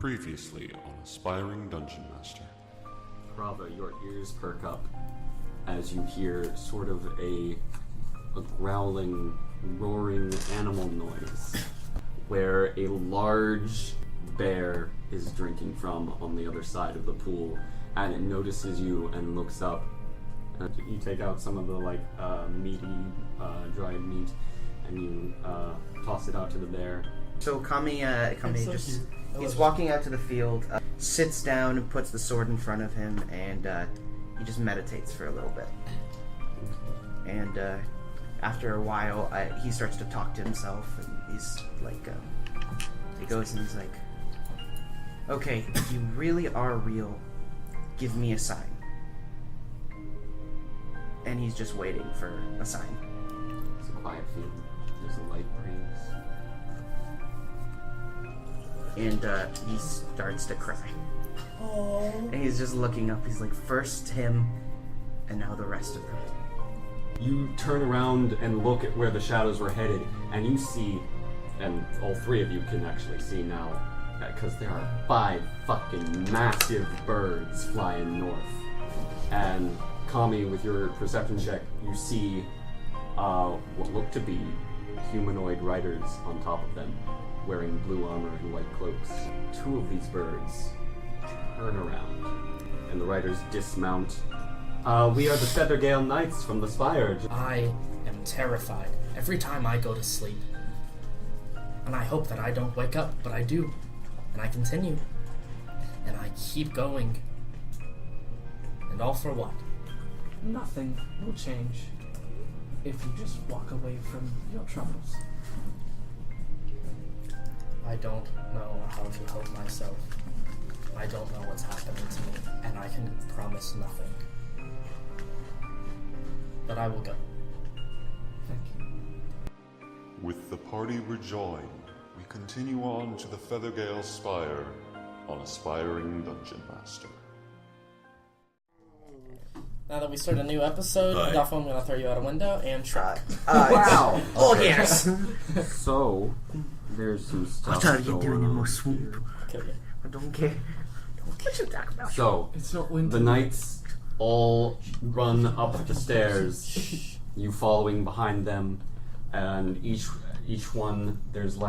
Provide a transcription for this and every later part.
Previously on Aspiring Dungeon Master. Bravo, your ears perk up as you hear sort of a growling, roaring animal noise where a large bear is drinking from on the other side of the pool, and it notices you and looks up. And you take out some of the meaty, dried meat, and you toss it out to the bear. So Kami so just cute. he's walking out to the field, sits down and puts the sword in front of him, and he just meditates for a little bit. And after a while, he starts to talk to himself, and he's like, he goes and he's like, "Okay, if you really are real, give me a sign." And he's just waiting for a sign. It's a quiet field. There's a light breeze. And he starts to cry. Aww. And he's just looking up. He's like, first him, and now the rest of them. You turn around and look at where the shadows were headed, and you see, and all three of you can actually see now, because there are 5 fucking massive birds flying north. And Kami, with your perception check, you see what look to be humanoid riders on top of them, wearing blue armor and white cloaks. 2 of these birds turn around, and the riders dismount. We are the Feathergale Knights from the Spire. I am terrified every time I go to sleep. And I hope that I don't wake up, but I do. And I continue. And I keep going. And all for what? Nothing will change if you just walk away from your troubles. I don't know how to help myself. I don't know what's happening to me, and I can promise nothing. But I will go. Thank you. With the party rejoined, we continue on to the Feathergale Spire on Aspiring Dungeon Master. Now that we start a new episode, Duffo, I'm going to throw you out a window and try. Wow! Oh, yes! So, there's some stuff What are you going doing in on my swamp? here. Kill you. I don't care. What you talking about? So, It's not winter. the knights all run up the stairs, you following behind them, and each one, there's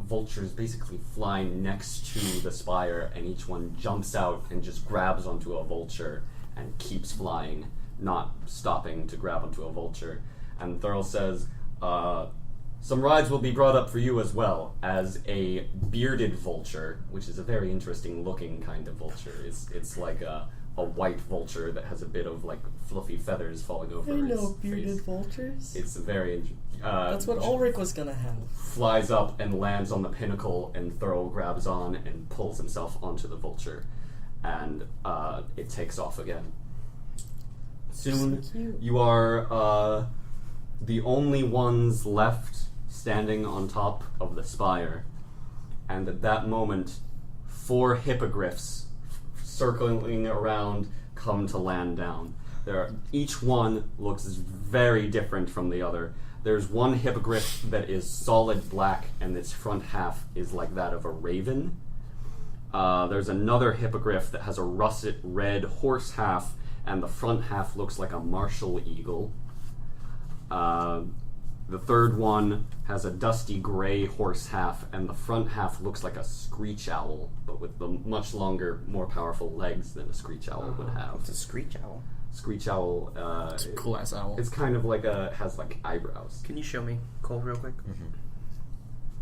vultures basically flying next to the spire, and each one jumps out and just grabs onto a vulture and keeps flying, not stopping to grab onto a vulture. And Thurl says, some rides will be brought up for you as well, as a bearded vulture, which is a very interesting looking kind of vulture. It's like a white vulture that has a bit of fluffy feathers falling over I its know bearded face. vultures. It's very That's what Ulrich was going to have. flies up and lands on the pinnacle, and Thurl grabs on and pulls himself onto the vulture, and it takes off again. Soon, So cute. you are the only ones left standing on top of the spire, and at that moment, 4 hippogriffs circling around come to land down. Each one looks very different from the other. There's one hippogriff that is solid black, and its front half is like that of a raven. There's another hippogriff that has a russet red horse half, and the front half looks like a martial eagle. The third one has a dusty gray horse half, and the front half looks like a screech owl, but with the much longer, more powerful legs than a screech owl would have. It's a screech owl. Screech owl, It's a cool ass owl. it's kind of has eyebrows. Can you show me Cole real quick?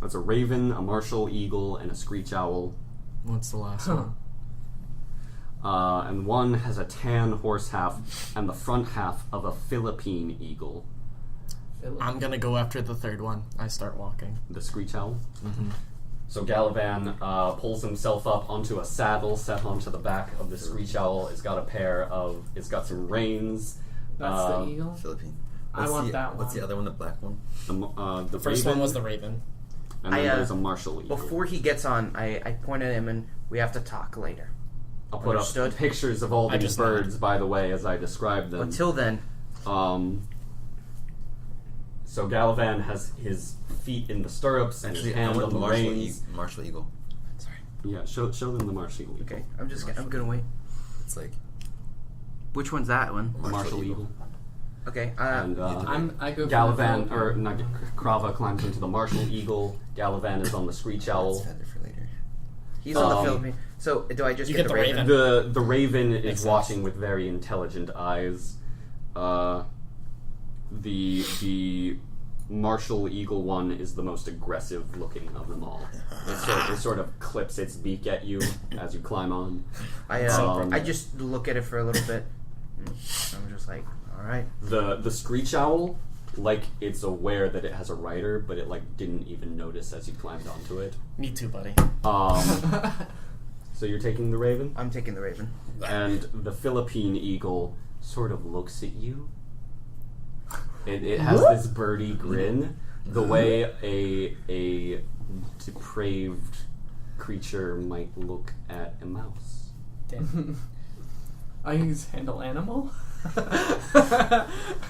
That's a raven, a martial eagle, and a screech owl. What's the last one? And one has a tan horse half and the front half of a Philippine eagle. I'm going to go after the third one. I start walking. The screech owl. Mm-hmm. So Galavan pulls himself up onto a saddle set onto the back of the screech owl. It's got some reins. That's the eagle? Philippine. I want that one. What's the other one, the black one? The First raven, one was the raven. and then there's a martial eagle. Before he gets on, I point at him and we have to talk later. I'll put Understood. up pictures of all I these just birds, by the way, as I describe them. Until then, So Galavan has his feet in the stirrups and Actually, his I hand want on the Martial, reins. Martial Eagle. sorry. Yeah, show them the martial eagle. Okay, I'm gonna wait. It's like Which one's that one? Martial eagle. Okay, And I go. Galavan, or not, Krava climbs into the martial eagle. Galavan is on the screech owl. That's feather for later. he's on the Philippines. So do I just You get get the the raven? raven. The raven Makes is sense. watching with very intelligent eyes. The martial eagle one is the most aggressive looking of them all. It sort of clips its beak at you as you climb on. I just look at it for a little bit. I'm just like, all right. The screech owl, like, it's aware that it has a rider, but it like didn't even notice as you climbed onto it. Me too, buddy. So you're taking the raven? I'm taking the raven. And the Philippine eagle sort of looks at you. It has this birdie grin, the way a depraved creature might look at a mouse. Damn. I use handle animal.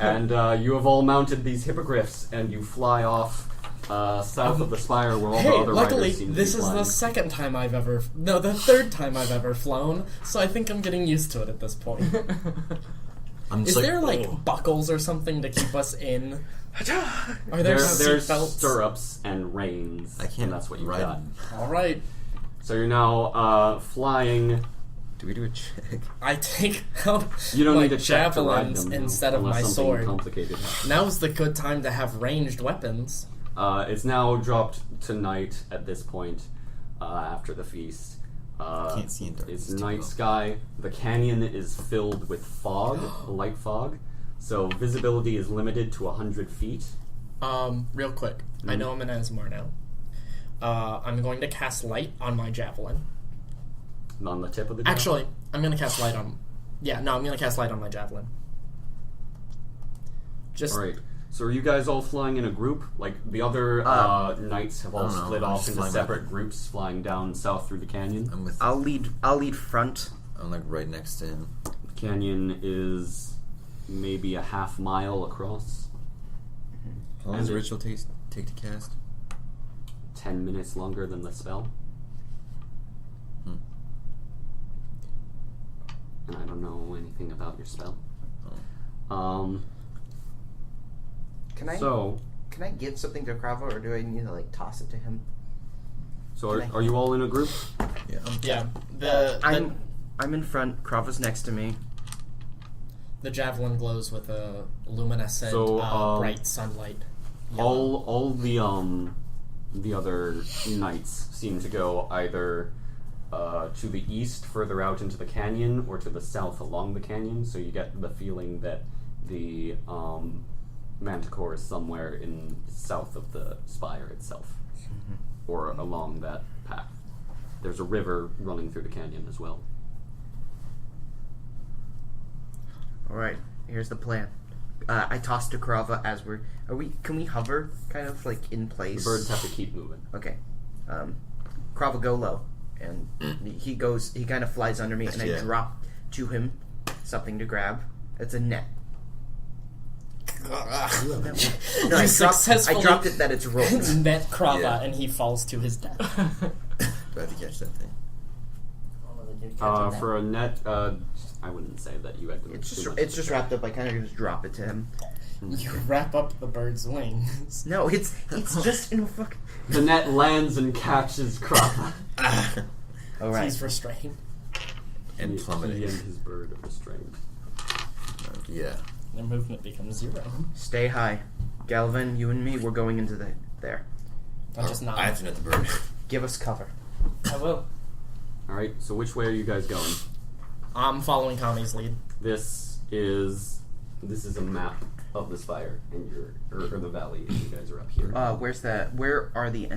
And you have all mounted these hippogriffs, and you fly off south of the spire where all the Hey, other luckily, riders seem to this be is flying. the second time I've ever... No, the third time I've ever flown, so I think I'm getting used to it at this point. I'm Is just there, like, buckles or something to keep us in? Are there There's seatbelts? stirrups and reins, I can't and that's what you ride got. them. Alright. So you're now flying. Do we do a check? I take out You don't my need to check to ride javelins them, though, instead of unless my something sword. complicated happens. Now's the good time to have ranged weapons. It's now dropped to night at this point, after the feast. Can't see in darkness It's too night well. sky. The canyon is filled with fog, light fog. So visibility is limited to 100 feet. Real quick. I know I'm in Asmar now. I'm going to cast light on my javelin. On the tip of the Actually, I'm going to cast light on... Yeah, no, I'm going to cast light on my javelin. Just... Alright. So are you guys all flying in a group? Like, the other knights have all I don't know, split I'm off just into flying separate back. groups flying down south through the canyon. I'm with. I'll lead front. I'm like right next to him. The canyon is maybe a half mile across. How long does And the ritual take to cast? 10 minutes longer than the spell. And I don't know anything about your spell. Can I So give something to Krava, or do I need to like toss it to him? are you all in a group? Yeah. Yeah. I'm in front. Krava's next to me. The javelin glows with a luminescent, So, bright sunlight. Yellow. All the other knights seem to go either to the east, further out into the canyon, or to the south along the canyon. So you get the feeling that the manticore is somewhere in south of the spire itself, or along that path. There's a river running through the canyon as well. All right. Here's the plan. I toss to Krava as can we hover kind of like in The place? birds have to keep moving. Okay. Krava, go low. And he kind of flies under me, and I Yeah. drop to him something to grab. It's a net. No, I successfully dropped it that it's rolled. Net Krava, Yeah. and he falls to his death. Do I have to catch that thing? For a net, I wouldn't say that you had to. It's just wrapped up. I kind of just drop it to him. You wrap up the bird's wings. No, it's just in a fucking. The net lands and catches Krava. All right. He's restrained. And He plummeting. and his bird are restrained. Yeah. Their movement becomes 0. Stay high, Galvin. You and me. We're going into there. I just nod. I have to net the bird. Give us cover. I will. All right. So which way are you guys going? I'm following Kami's lead. This is a map of the spire, and or the valley, and you guys are up here. Where are the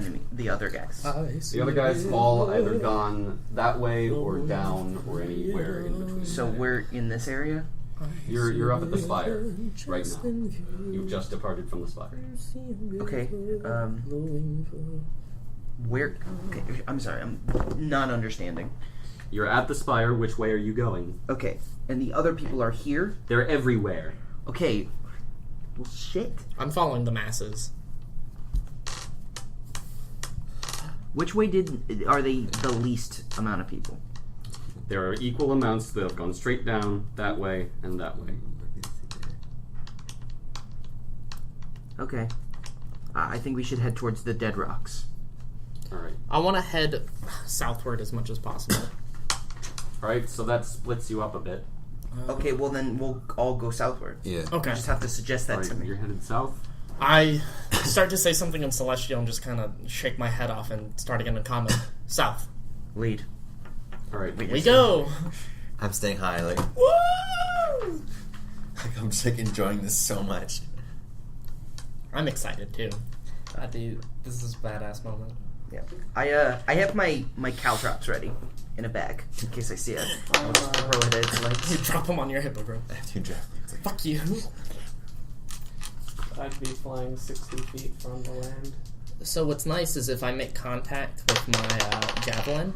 other guys? The other guys have all either gone that way or down or anywhere in between. So we're in this area. You're up at the spire right now. You've just departed from the spire. Okay. Where? Okay, I'm sorry. I'm not understanding. You're at the spire. Which way are you going? Okay, and the other people are here. They're everywhere. Okay. Well, shit. I'm following the masses. Which way are they the least amount of people? There are equal amounts that have gone straight down that way and that way. Okay. I think we should head towards the dead rocks. All right. I want to head southward as much as possible. All right. So that splits you up a bit. Okay, well then we'll all go southward. Yeah. Okay. You just have to suggest that All right, to me. you're headed south. I start to say something in Celestial and just kind of shake my head off and start again in common. South. Lead. All right. We go. I'm staying high, like, Woo! like I'm just like enjoying this so much. I'm excited too. This is a badass moment. Yeah. I have my caltrops ready in a bag in case I see it. I'll just throw it at its You legs. drop him on your hippogriff. Dude, Jeff, it's like, Fuck you. I'd be flying 60 feet from the land. So what's nice is if I make contact with my javelin,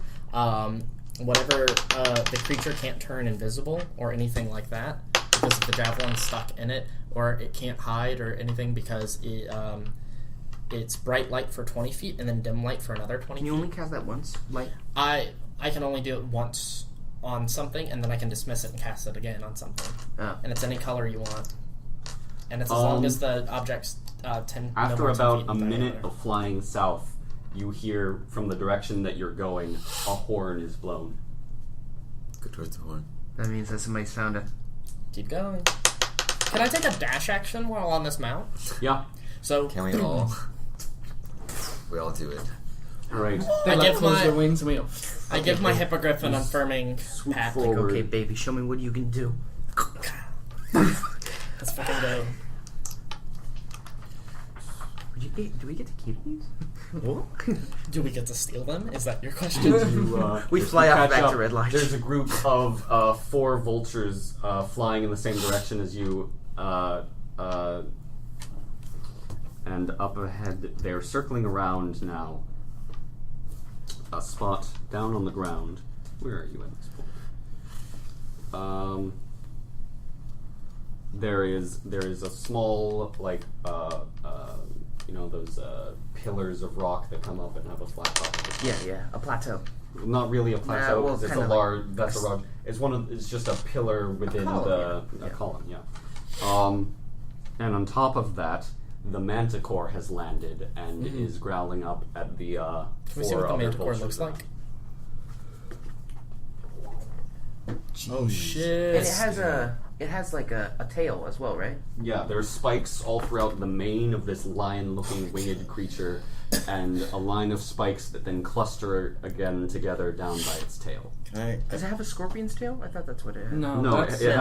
whatever the creature can't turn invisible or anything like that because if the javelin's stuck in it, or it can't hide or anything because it's bright light for 20 feet and then dim light for another 20 Can you feet. only cast that once? Like, I can only do it once on something and then I can dismiss it and cast it again on something. oh. And it's any color you want. And it's as long as the object's 10 After no more than 10 about feet a in minute diameter. of flying south, you hear from the direction that you're going, a horn is blown. go towards the horn. That means that somebody's found it. Keep going. Can I take a dash action while on this mount? Yeah. So Can we all? We all do it. All right. They I let give close my- their wings and we go. I give my hippogriff an affirming Swoop pat. forward. Okay, baby, show me what you can do. Let's fucking go. Do we get to keep these? Do we get to steal them? Is that your question? You, We as fly you off catch back up, to Red Lodge. There's a group of 4 vultures flying in the same direction as you, and up ahead they're circling around now. A spot down on the ground. Where are you at this point? There is a small those pillars of rock that come up and have a flat top. Yeah, a plateau. Not really a plateau well, because it's a kinda large. like That's a large. It's just a pillar within column, a yeah. column. Yeah. And on top of that, the manticore has landed and is growling up at the. Can we see 4 what the other manticore vultures looks around. like? Jeez. Oh shit! And it has like a tail as well, right? Yeah, there's spikes all throughout the mane of this lion-looking winged creature, and a line of spikes that then cluster again together down by its tail. Does it have a scorpion's tail? I thought that's what it had. No, that's, it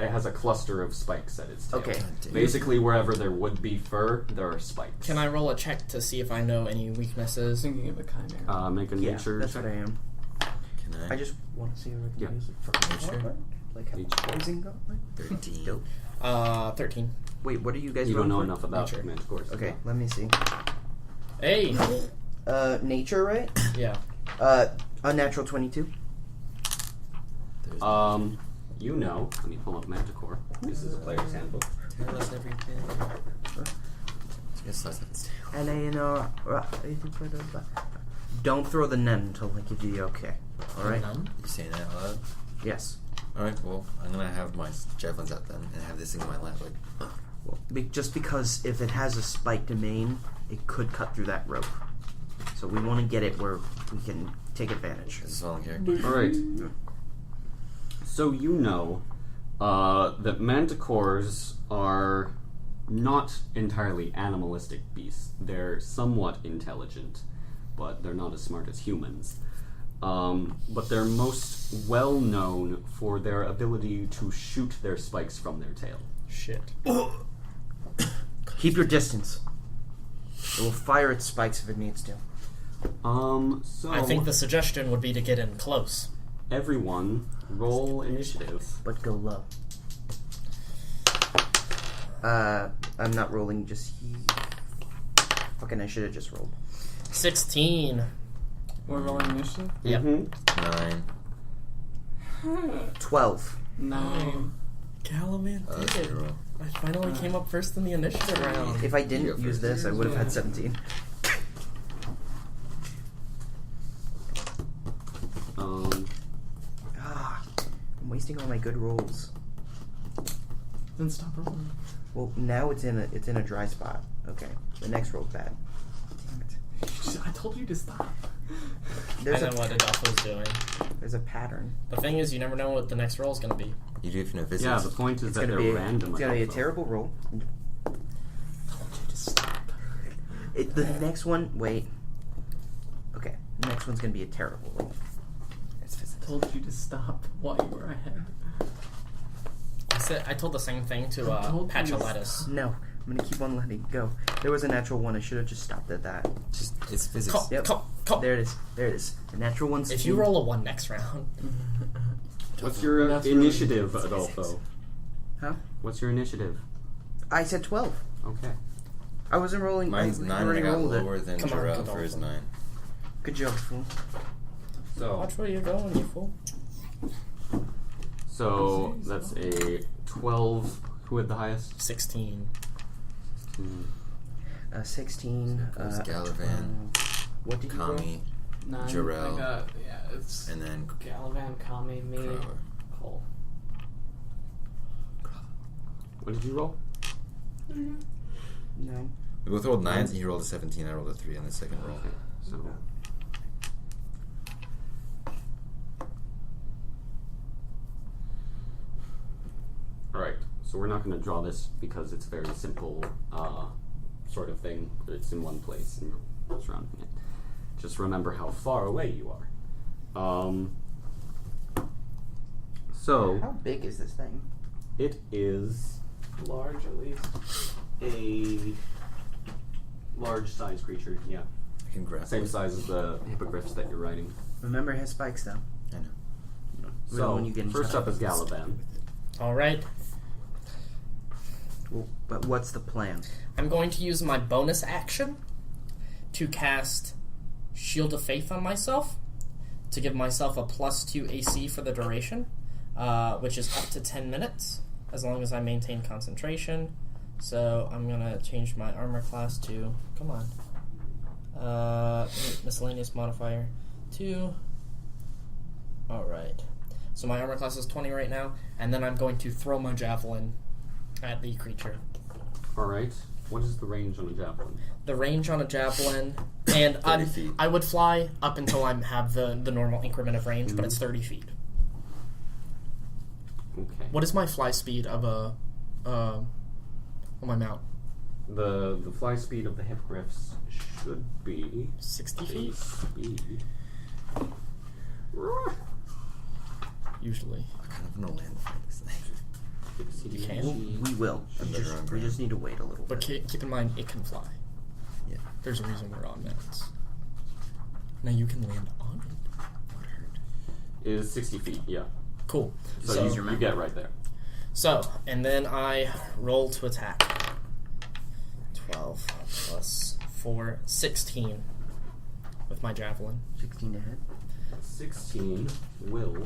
has a cluster of spikes at its tail. Okay. Basically, wherever there would be fur, there are spikes. Can I roll a check to see if I know any weaknesses? Thinking of a chimera. Make a Yeah, nature that's check? what I am. Can I? I just want to see if I can Yeah. use it for Nature? like have Nature. poison gauntlet. 13. Dope. 13. Wait, what are you guys You don't know rolling for? enough about Nature. manticores. Okay, let me see. Hey. Nature, right? Yeah. Unnatural 22. There's You know. Let me pull up Manticore. This is a player's handbook. tell us everything. Yes, that's it. Don't throw the nun until I give you the okay. Alright? None? You saying that out loud? Yes. Alright, well, I'm gonna have my javelins out then and have this thing in my lap. Like, Well, just because if it has a spiked mane, it could cut through that rope. So we want to get it where we can take advantage. this is all in character. Alright. So you know that manticores are not entirely animalistic beasts. They're somewhat intelligent, but they're not as smart as humans. But they're most well known for their ability to shoot their spikes from their tail. Shit. Keep your distance. It will fire its spikes if it needs to. So I think the suggestion would be to get in close. everyone roll initiative. But go low. I'm not rolling, just fucking I should have just rolled. 16. We're rolling initiative? Yep. Mhm. 9. 12. 9. Calaman did it. 0. I finally came up first in the initiative round. If I You didn't go use first. this, I would have had 17. I'm wasting all my good rolls. Then stop rolling. Well, now it's in a dry spot. Okay, the next roll's bad. Damn it. I told you to stop. There's I know what Adolfo's doing. There's a pattern. The thing is, you never know what the next roll is going to be. You do if you know physics. Yeah, the point is It's that gonna they're be random. it's gonna be a enough, terrible roll. I told you to stop. The next one. Wait. Okay, the next one's gonna be a terrible roll. It's physics. I told you to stop while you were ahead. I told the same thing to I told Patch you of to Lettuce. No, I'm gonna keep on letting it go. There was a natural one. I should have just stopped at that. Just it's physics. Come, Yep. come. There it is. There it is. The natural one's. If you roll a 1 next round, What's your That's really- initiative, Adolfo? Huh? What's your initiative? I said 12. Okay. I wasn't rolling. Mine's I 9 and I already got rolled it. lower than Come on, Jarrell Adolfo. for his 9. Good job, fool. So, watch where you're going, you fool. so that's a 12. Who had the highest? 16. 16. Goes Galavan, What did you roll? Kami, 9. Jarrell. I got, it's and then Galavan, Kami, me, Crower. Cole. What did you roll? No. We both rolled 9s, and he rolled a 17. I rolled a 3 on the second roll. Okay. So. Alright, so we're not going to draw this because it's a very simple sort of thing. It's in one place and we're surrounding it. Just remember how far away you are. So, How big is this thing? it is Large, at least. a large size creature, yeah. I can grab Same it. size as the hippogriffs that you're riding. Remember, it has spikes though. I know. So, when you get first inside. up is Galavan. Alright. Well, but what's the plan? I'm going to use my bonus action to cast Shield of Faith on myself to give myself a +2 AC for the duration, which is up to 10 minutes, as long as I maintain concentration. So I'm going to change my armor class to, come on, miscellaneous modifier 2. Alright. So my armor class is 20 right now, and then I'm going to throw my javelin at the creature. Alright. What is the range on a javelin? The range on a javelin, and 30 feet. I would fly up until I have the normal increment of range, but it's 30 feet. Okay. What is my fly speed of on my mount? The fly speed of the hippogriffs should be 60 a feet? speed. Usually. I kind of want to land this thing. You can. We will. I'm better on We ground. just need to wait a little But bit. keep in mind, it can fly. Yeah. There's a reason we're on mounts. Now you can land on it. Would hurt. It is 60 feet, yeah. Cool. So, So, you get right there. and then I roll to attack. 12 plus 4, 16 with my javelin. 16 to hit. 16 will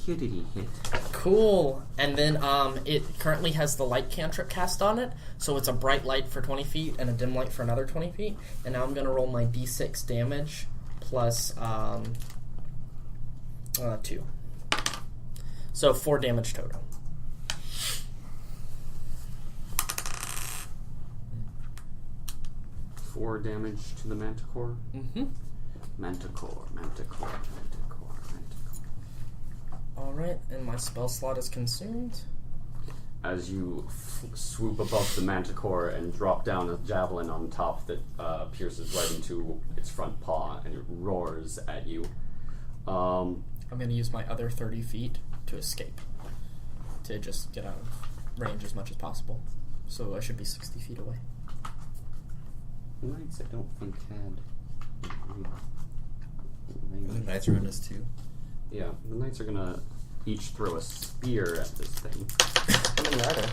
hittity hit. Cool. And then it currently has the light cantrip cast on it, so it's a bright light for 20 feet and a dim light for another 20 feet. And now I'm going to roll my d6 damage plus 2. So 4 damage total. Four damage to the manticore. Mm-hmm. Manticore. Alright, and my spell slot is consumed. As you swoop above the manticore and drop down a javelin on top that pierces right into its front paw and it roars at you. I'm going to use my other 30 feet to escape. To just get out of range as much as possible. So I should be 60 feet away. Knights, I don't think had. The knights around us too. Yeah, the knights are gonna each throw a spear at this thing. How many are there?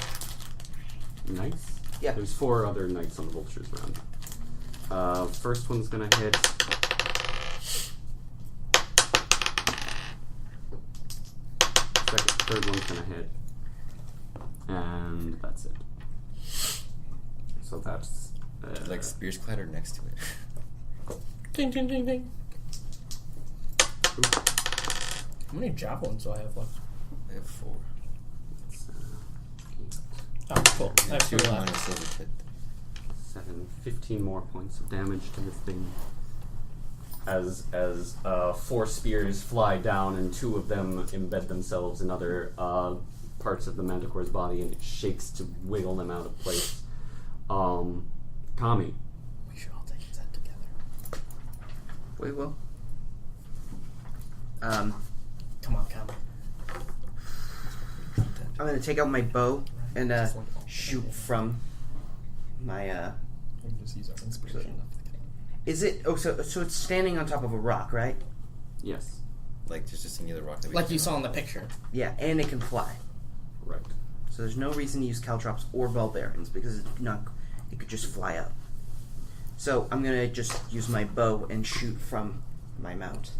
Knights? Yeah. There's 4 other knights on the vultures around. First one's gonna hit. Third one's gonna hit. And that's it. So that's. Like spears clattered next to it. Ding, ding, ding, ding. How many javelins do I have left? I have 4. Oh, cool. I have 2 2 left. minus silver tip. 7, 15 more points of damage to this thing. As 4 spears fly down and 2 of them embed themselves in other parts of the manticore's body, and it shakes to wiggle them out of place. Kami. We should all take his head together. We will. Come on, come. I'm gonna take out my bow and shoot from my. We can just use our inspiration. Is it? Oh, so it's standing on top of a rock, right? Yes. Like just a singular rock that we Like can you hit saw on. in the picture. Yeah, and it can fly. Right. So there's no reason to use caltrops or barbarians because it could just fly up. So I'm gonna just use my bow and shoot from my mount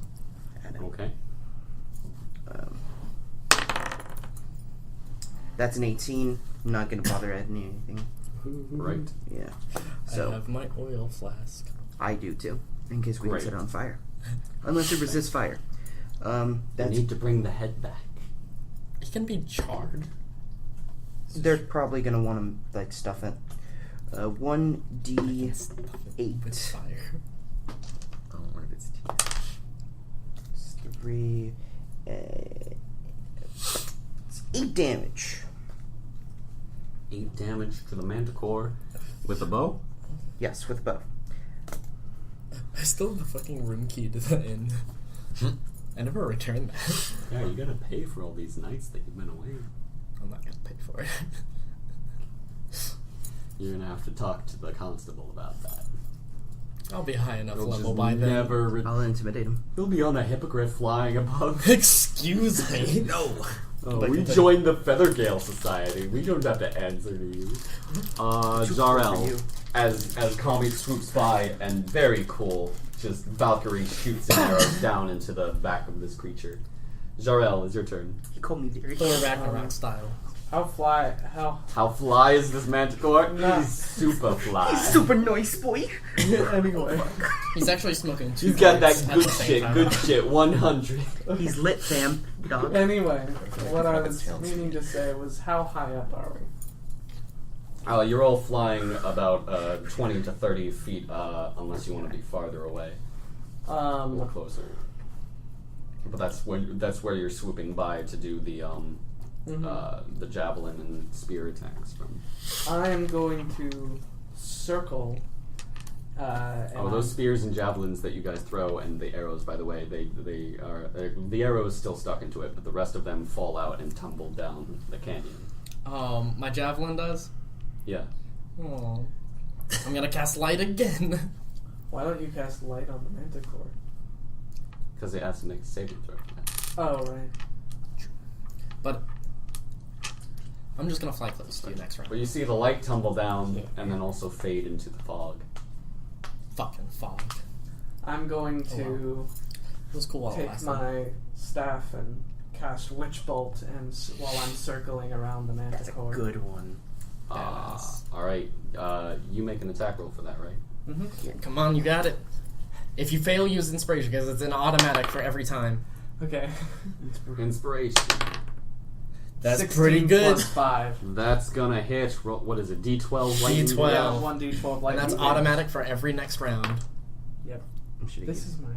at it. Okay. That's an 18. I'm not gonna bother adding anything. Right. Yeah. I So have my oil flask. I do too, in case we Great. can set it on fire, unless it resists fire. You That's need to bring the head back. It can be charred. they're probably gonna want to like stuff it. 1d8. With fire. Oh, one of its teeth. 3. It's 8 damage. 8 damage to the manticore with a bow. Yes, with bow. I still have the fucking room key to the inn. I never returned that. Yeah, you gotta pay for all these nights that you've been away. I'm not gonna pay for it. You're gonna have to talk to the constable about that. I'll be high enough He'll level just by then. never. I'll intimidate him. He'll be on a hippogriff flying above. Excuse me. No! Oh, Like we the- joined the Feathergale Society. We don't have to answer to you. Zarel, you. as Kami swoops by and very cool, just Valkyrie shoots an arrow down into the back of this creature. Jarel, it's your turn. He called me very. Thor Ragnarok style. How How fly is this manticore? Nah. He's super fly. He's super nice, boy. anyway. He's actually smoking 2 He's got that joints at good the same shit, time. good shit, 100. He's lit, fam. Dog. Anyway, what I was Tails. meaning to say was how high up are we? You're all flying about 20 to 30 feet, unless you want to be farther away or closer. But that's where you're swooping by to do the javelin and spear attacks from. I am going to circle. And Those spears and javelins that you guys throw, and the arrows, by the way, they are the arrow is still stuck into it, but the rest of them fall out and tumble down the canyon. My javelin does? Yeah. Oh. I'm gonna cast light again. Why don't you cast light on the manticore? Because it has to make a saving throw. Oh, right. But I'm just gonna fly close to you next round. But you see the light tumble down and then also fade into the fog. Fucking fog. I'm going Oh, to It was cool while it take lasted. my staff and cast Witch Bolt and while I'm circling around the That's a manticore. good one. Badass. Alright, you make an attack roll for that, right? Mm-hmm. Come on, you got it. If you fail, use inspiration because it's an automatic for every time. Okay. Inspiration. That's 16 pretty good. Plus 5. That's gonna hit. What is it? D12 lightning? D12. Yeah, Well, 1d12 And lightning that's damage. automatic for every next round. Yep. I'm shooting This you. is my.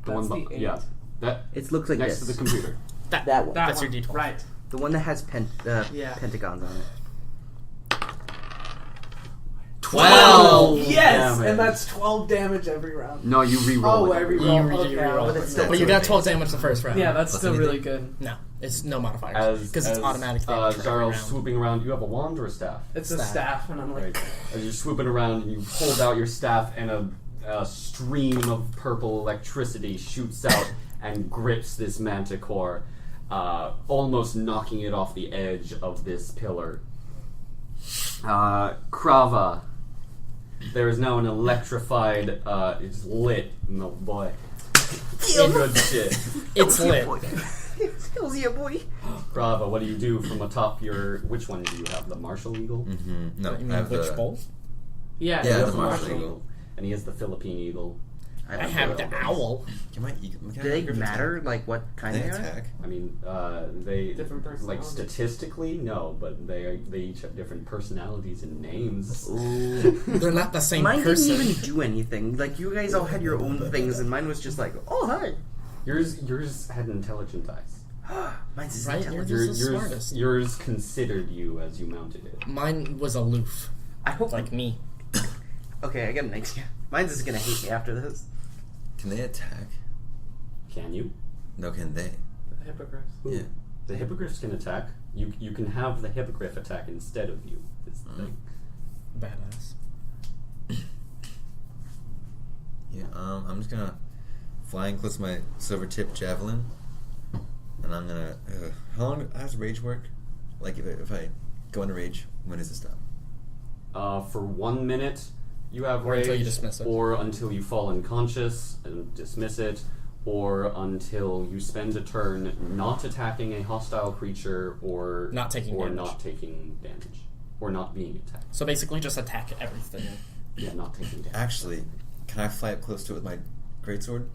The That's one, the 8. yeah. That It looks like next this. to the computer. That one. That's one. your D12. Right. The one that has Yeah. pentagons on it. 12! Yes! Damage. And that's 12 damage every round. No, you re-roll Oh, it. every You roll. re- Okay, you I'll re-roll. put But it's that still down. But you got 12 damage the first round. Yeah, that's Plus still anything? really good. No, it's no modifiers. Because it's automatic damage for every Jarl round. swooping around, you have a wand or a staff? It's a Staff. staff, and I'm like, Right. As you're swooping around, you hold out your staff, and a stream of purple electricity shoots out and grips this manticore, almost knocking it off the edge of this pillar. Krava. There is now an electrified, it's lit, no boy. Good shit. It's lit. Skills, yeah, boy. Krava, what do you do from atop your, which one do you have, the Martial Eagle? Mm-hmm. No, You I mean have Witch the... Bolt? yeah, Yeah, that's the Marshall. Martial Eagle. And he has the Philippine Eagle. I have the owl. Can my Do they matter? Like what kind They they are? attack. I mean, they Different like personalities. statistically no, but they each have different personalities and names. They're not the same Mine person. didn't even do anything. Like you guys all had your own things, and mine was just like, oh hi. Yours had intelligent eyes. Mine's is Right, intelligent. Yours is the smartest. Yours considered you as you mounted it. Mine was aloof, I hope. like me. Okay, I got an idea. Mine's just gonna hate me after this. Can they attack? Can you? No, can they? The hippogriffs. Yeah. The hippogriffs can attack. You can have the hippogriff attack instead of you. Is the thing. Badass. Yeah. I'm just gonna fly in close to my silver tip javelin, and I'm gonna. How long? How does rage work? Like if I go into rage, when does it stop? For 1 minute, you have Or rage, until you dismiss it. or until you fall unconscious and dismiss it, or until you spend a turn not attacking a hostile creature, or Not taking or damage. not taking damage, or not being attacked. So basically, just attack everything. Yeah, not taking damage. Actually, can I fly up close to it with my greatsword?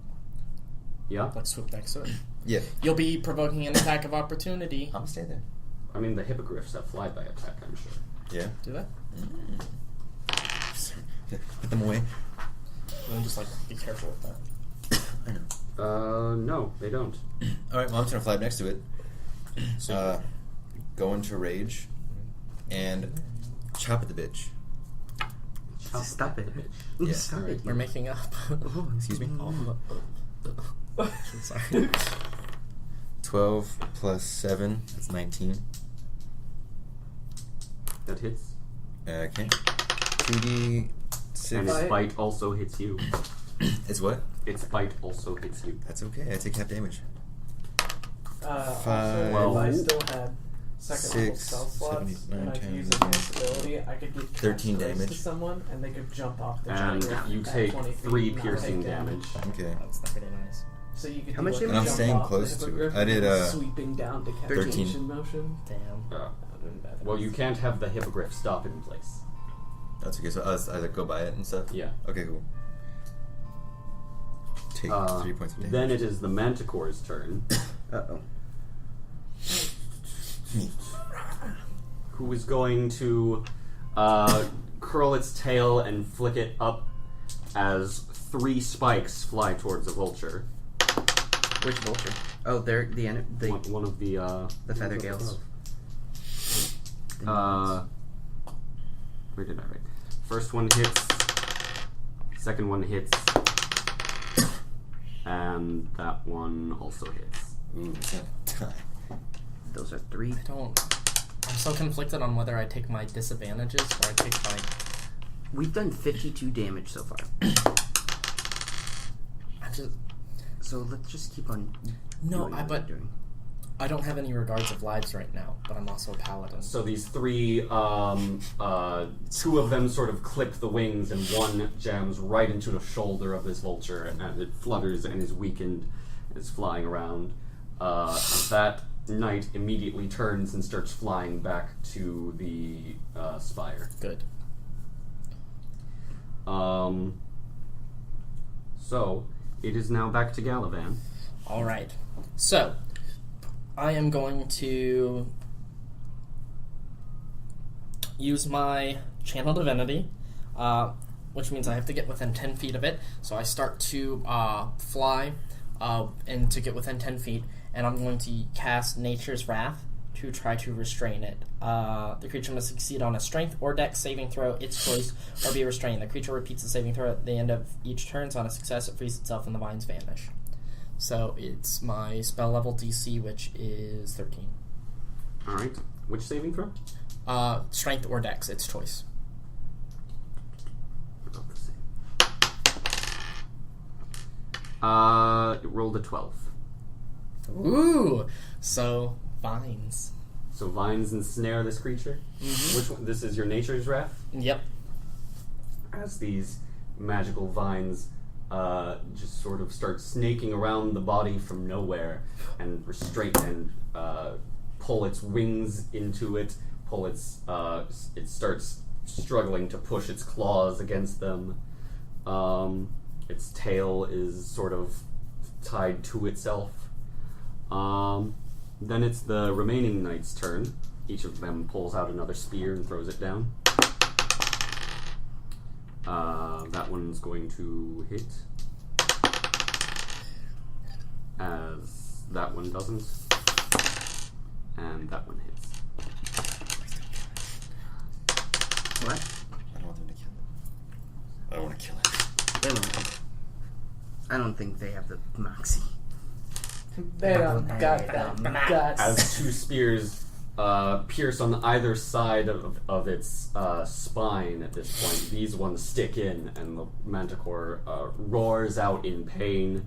Yeah, Like swoop next to it. Yeah. You'll be provoking an attack of opportunity. I'm gonna stay there. I mean the hippogriffs have flyby attack. I'm sure. Yeah. Do that. Put them away. And just like be careful with that. I know. No, they don't. All right. Well, I'm just gonna fly up next to it. So Go into rage, and chop at the bitch. Stop it. Yeah. Stop it. we're making up. Excuse me. Sorry. 12 plus 7. That's 19. That hits. Okay. 2d6. And its Bite. bite also hits you. It's what? Its bite also hits you. That's okay. I take half damage. Also, Well, if I still had second level 6, spell slots 7, 8, 9, and I could 10, use advanced ability, I could give 13 cast race to damage. someone and they could jump off the And giant you at take 20 feet 3 and not piercing take damage. Okay. That's not really nice. So you could How do much like damage? a And I'm jump staying off close the to it. hippogriff I did, and sweeping down 13. decapitation motion. Damn. Yeah. That would've been badass. Well, you can't have the hippogriff stop in place. That's okay. So I like go by it and stuff? Yeah. Okay, cool. Take 3 points of damage. Then it is the manticore's turn, Uh-oh. Me. who is going to curl its tail and flick it up as 3 spikes fly towards the vulture. Which vulture? Oh, they're the One of the feather gales. Where did I write? First one hits. Second one hits. And that one also hits. Ooh, it's gonna die. Those are 3. I don't. I'm so conflicted on whether I take my disadvantages or I take my. We've done 52 damage so far. I just. So let's just keep on. No, doing what we're doing. I don't have any regards of lives right now, but I'm also a paladin. So these 3, 2 of them sort of clip the wings, and one jams right into the shoulder of this vulture, and it flutters and is weakened and is flying around. That knight immediately turns and starts flying back to the spire. Good. So, it is now back to Galavan. All right. So, I am going to use my channel divinity, which means I have to get within 10 feet of it. So I start to fly and to get within 10 feet, and I'm going to cast Nature's Wrath to try to restrain it. The creature must succeed on a strength or dex saving throw, its choice, or be restrained. The creature repeats the saving throw at the end of each turn. On a success, it frees itself and the vines vanish. So it's my spell level DC, which is 13. Alright. Which saving throw? Strength or dex, its choice. About the same. It rolled a 12. Ooh! So, vines. So vines ensnare this creature? Mm-hmm. Which one? This is your Nature's Wrath? Yep. As these magical vines just sort of start snaking around the body from nowhere and restrain and pull its wings into it, it starts struggling to push its claws against them. Its tail is sort of tied to itself. Then it's the remaining knight's turn. Each of them pulls out another spear and throws it down. That one's going to hit. As that one doesn't. And that one hits. What? I don't want them to kill it. I don't want to kill it. They won't. I don't think they have the moxie. They don't got that guts. As two spears pierce on either side of its spine at this point, these ones stick in, and the manticore roars out in pain.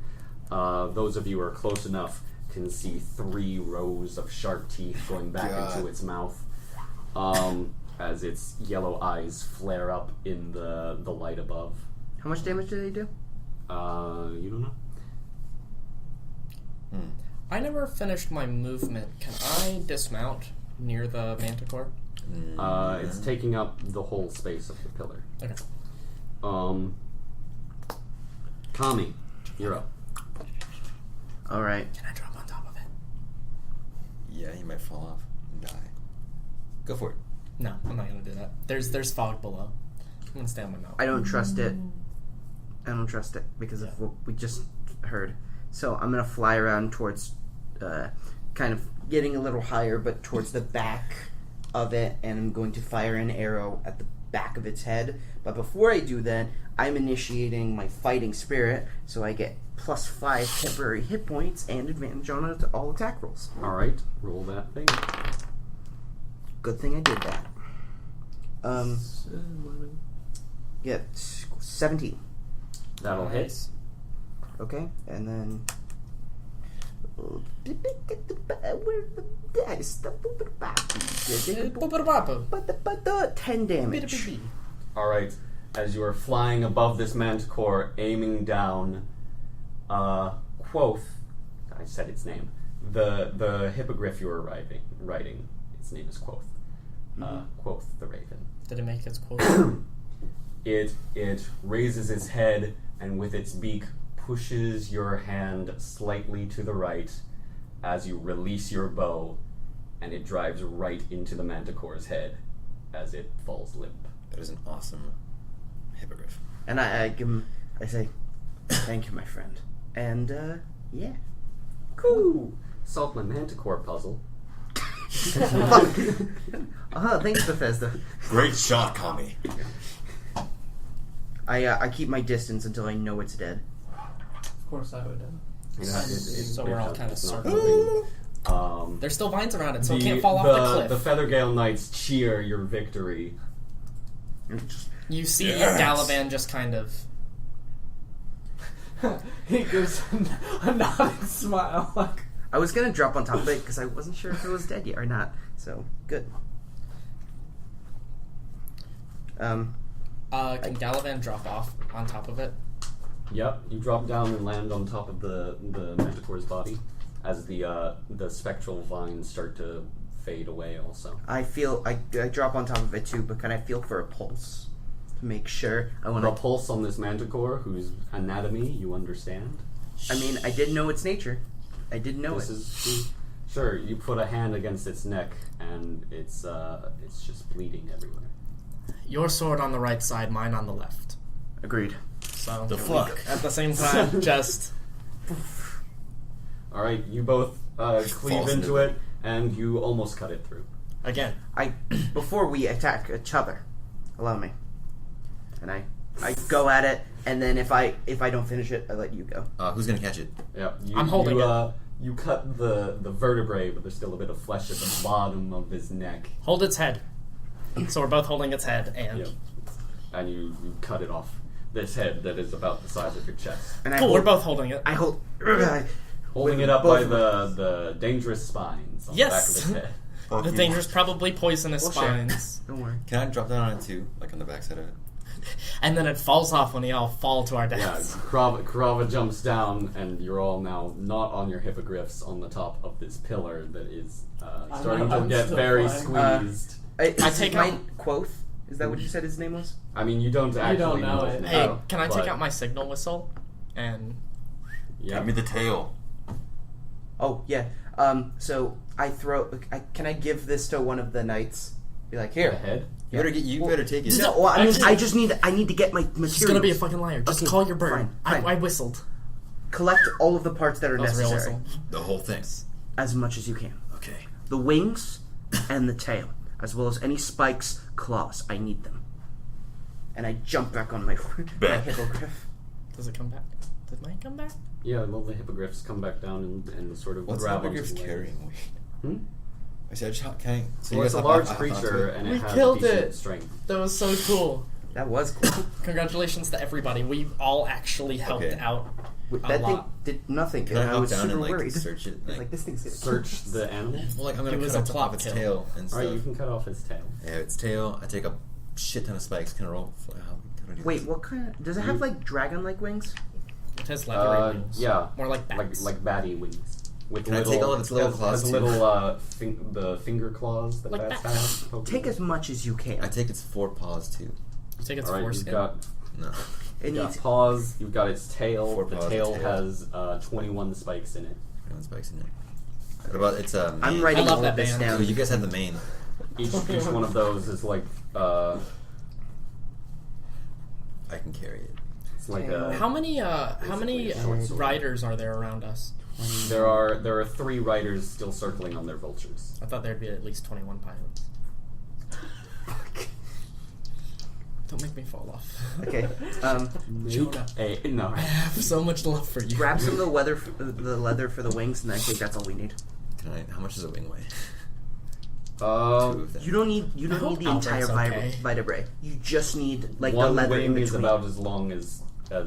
Those of you who are close enough can see 3 rows of sharp teeth going back into its mouth as its yellow eyes flare up in the light above. How much damage do they do? You don't know? I never finished my movement. Can I dismount near the manticore? It's taking up the whole space of the pillar. Okay. Kami, you're up. Alright. Can I drop on top of it? Yeah, he might fall off and die. Go for it. No, I'm not gonna do that. There's fog below. I'm gonna stay on my mount. I don't trust it. I don't trust it because of what we just heard. So I'm gonna fly around towards, kind of getting a little higher, but towards the back of it, and I'm going to fire an arrow at the back of its head. But before I do that, I'm initiating my fighting spirit, so I get +5 temporary hit points and advantage on all attack rolls. Alright, roll that thing. Good thing I did that. Yeah, 17. That'll hit. Okay, and then where's the dice? 10 damage. Alright, as you are flying above this manticore, aiming down, Quoth, I said its name, the hippogriff you were riding, its name is Quoth. Quoth the raven. Did it make its quote? It raises its head and with its beak pushes your hand slightly to the right as you release your bow, and it drives right into the manticore's head as it falls limp. That is an awesome hippogriff. And I give him, I say, thank you, my friend. And, yeah. Cool! Solved my manticore puzzle. Thanks, Bethesda. Great shot, Kami. I keep my distance until I know it's dead. Of course I would have. So we're all kind of it's not circling. moving. There's still vines around it, so it can't fall off the cliff. The Feathergale Knights cheer your victory. You see Yes. Galavan just kind of... He gives a nodding smile like... I was gonna drop on top of it because I wasn't sure if it was dead yet or not. So, good. can Galavan drop off on top of it? Yep, you drop down and land on top of the manticore's body as the spectral vines start to fade away also. I feel, I drop on top of it too, but can I feel for a pulse? To make sure. I want For a to... pulse on this manticore, whose anatomy you understand. I mean, I did know its nature. I did know This it. is sure. You put a hand against its neck, and it's just bleeding everywhere. Your sword on the right side, mine on the left. Agreed. So The fuck? at the same time, just All right, you both cleave Falls into into it, and you almost cut it through. again. Before we attack each other, allow me. And I go at it, and then if I don't finish it, I let you go. Who's gonna catch it? Yeah, I'm holding it. You cut the vertebrae, but there's still a bit of flesh at the bottom of his neck. Hold its head. So we're both holding its head, and Yep. And you cut it off. This head that is about the size of your chest. And I cool. hold, We're both holding it. I hold. Holding it up by the dangerous spines on Yes. the back of its head. The dangerous, probably poisonous We'll share. spines, Don't worry. Can I drop down on it too? Like on the backside of it? and then it falls off when we all fall to our Yeah, deaths. Karava jumps down, and you're all now not on your hippogriffs on the top of this pillar that is starting to I'm get still very flying. squeezed. I take my out- Quoth. Is that what you said his name was? I mean, you don't actually know his it. name. Hey, can I but- take out my signal whistle? And Yeah. Give me the tail. Oh yeah. So I throw. Can I give this to one of the knights? Be like, The here. head? You better take it. No, well, I mean, Actually- I need to get my materials. he's gonna be a fucking liar. Just Okay, call your bird. fine, fine. I whistled. Collect all of the parts that are That was a real necessary, whistle. The whole thing. as much as you can. Okay. The wings and the tail, as well as any spikes, claws. I need them. And I jump back on my Bet. hippogriff. Does it come back? Did mine come back? Yeah, well, the hippogriffs come back down and sort of What's grab the onto hippogriff's the legs. carrying weight? Hmm? I said, can I? So Well, you it's guys a hop large off- hop onto creature, it? and We it has killed decent it. strength. That was so cool. That was cool. Congratulations to everybody. We all actually helped Okay. out. That lot. thing did nothing. Can I and I hop was down super and like worried. search it? Like this thing's gonna Search the animal. Well, like I'm It gonna was cut a off plot its kill. tail and stuff. Alright, you can cut off his tail. Yeah, its tail. I take a shit ton of spikes. Can I roll? How do I do Wait, this? what kind of... Does it have, like, dragon-like wings? It has leathery wings. Yeah. More like bats. Like batty wings. With Can I little, take all of its little has claws too? little, the finger claws that Like bats bats. have. Take as much as you can. I take its 4 paws too. You take its Alright, you've foreskin. got, No. It you've got needs... paws, you've got its tail. 4 The paws, tail the tail. has 21 spikes in it. No spikes in there. What about its mane? I'm writing I love all that of this band. Oh, down. you guys have the mane. Each one of those is like, I can carry it. it's like How many Basically a short sword. riders are there around us? There are 3 riders still circling on their vultures. I thought there'd be at least 21 pilots. Don't make me fall off. Okay, Jonah. Hey, no. I have so much love for you. grab some of the leather for the wings, and I think that's all we need. Can I? How much does a wing weigh? 2 Um, of them. You don't need the hope entire Albert's okay. vertebrae. You just need like the one leather in wing is between. about as long as a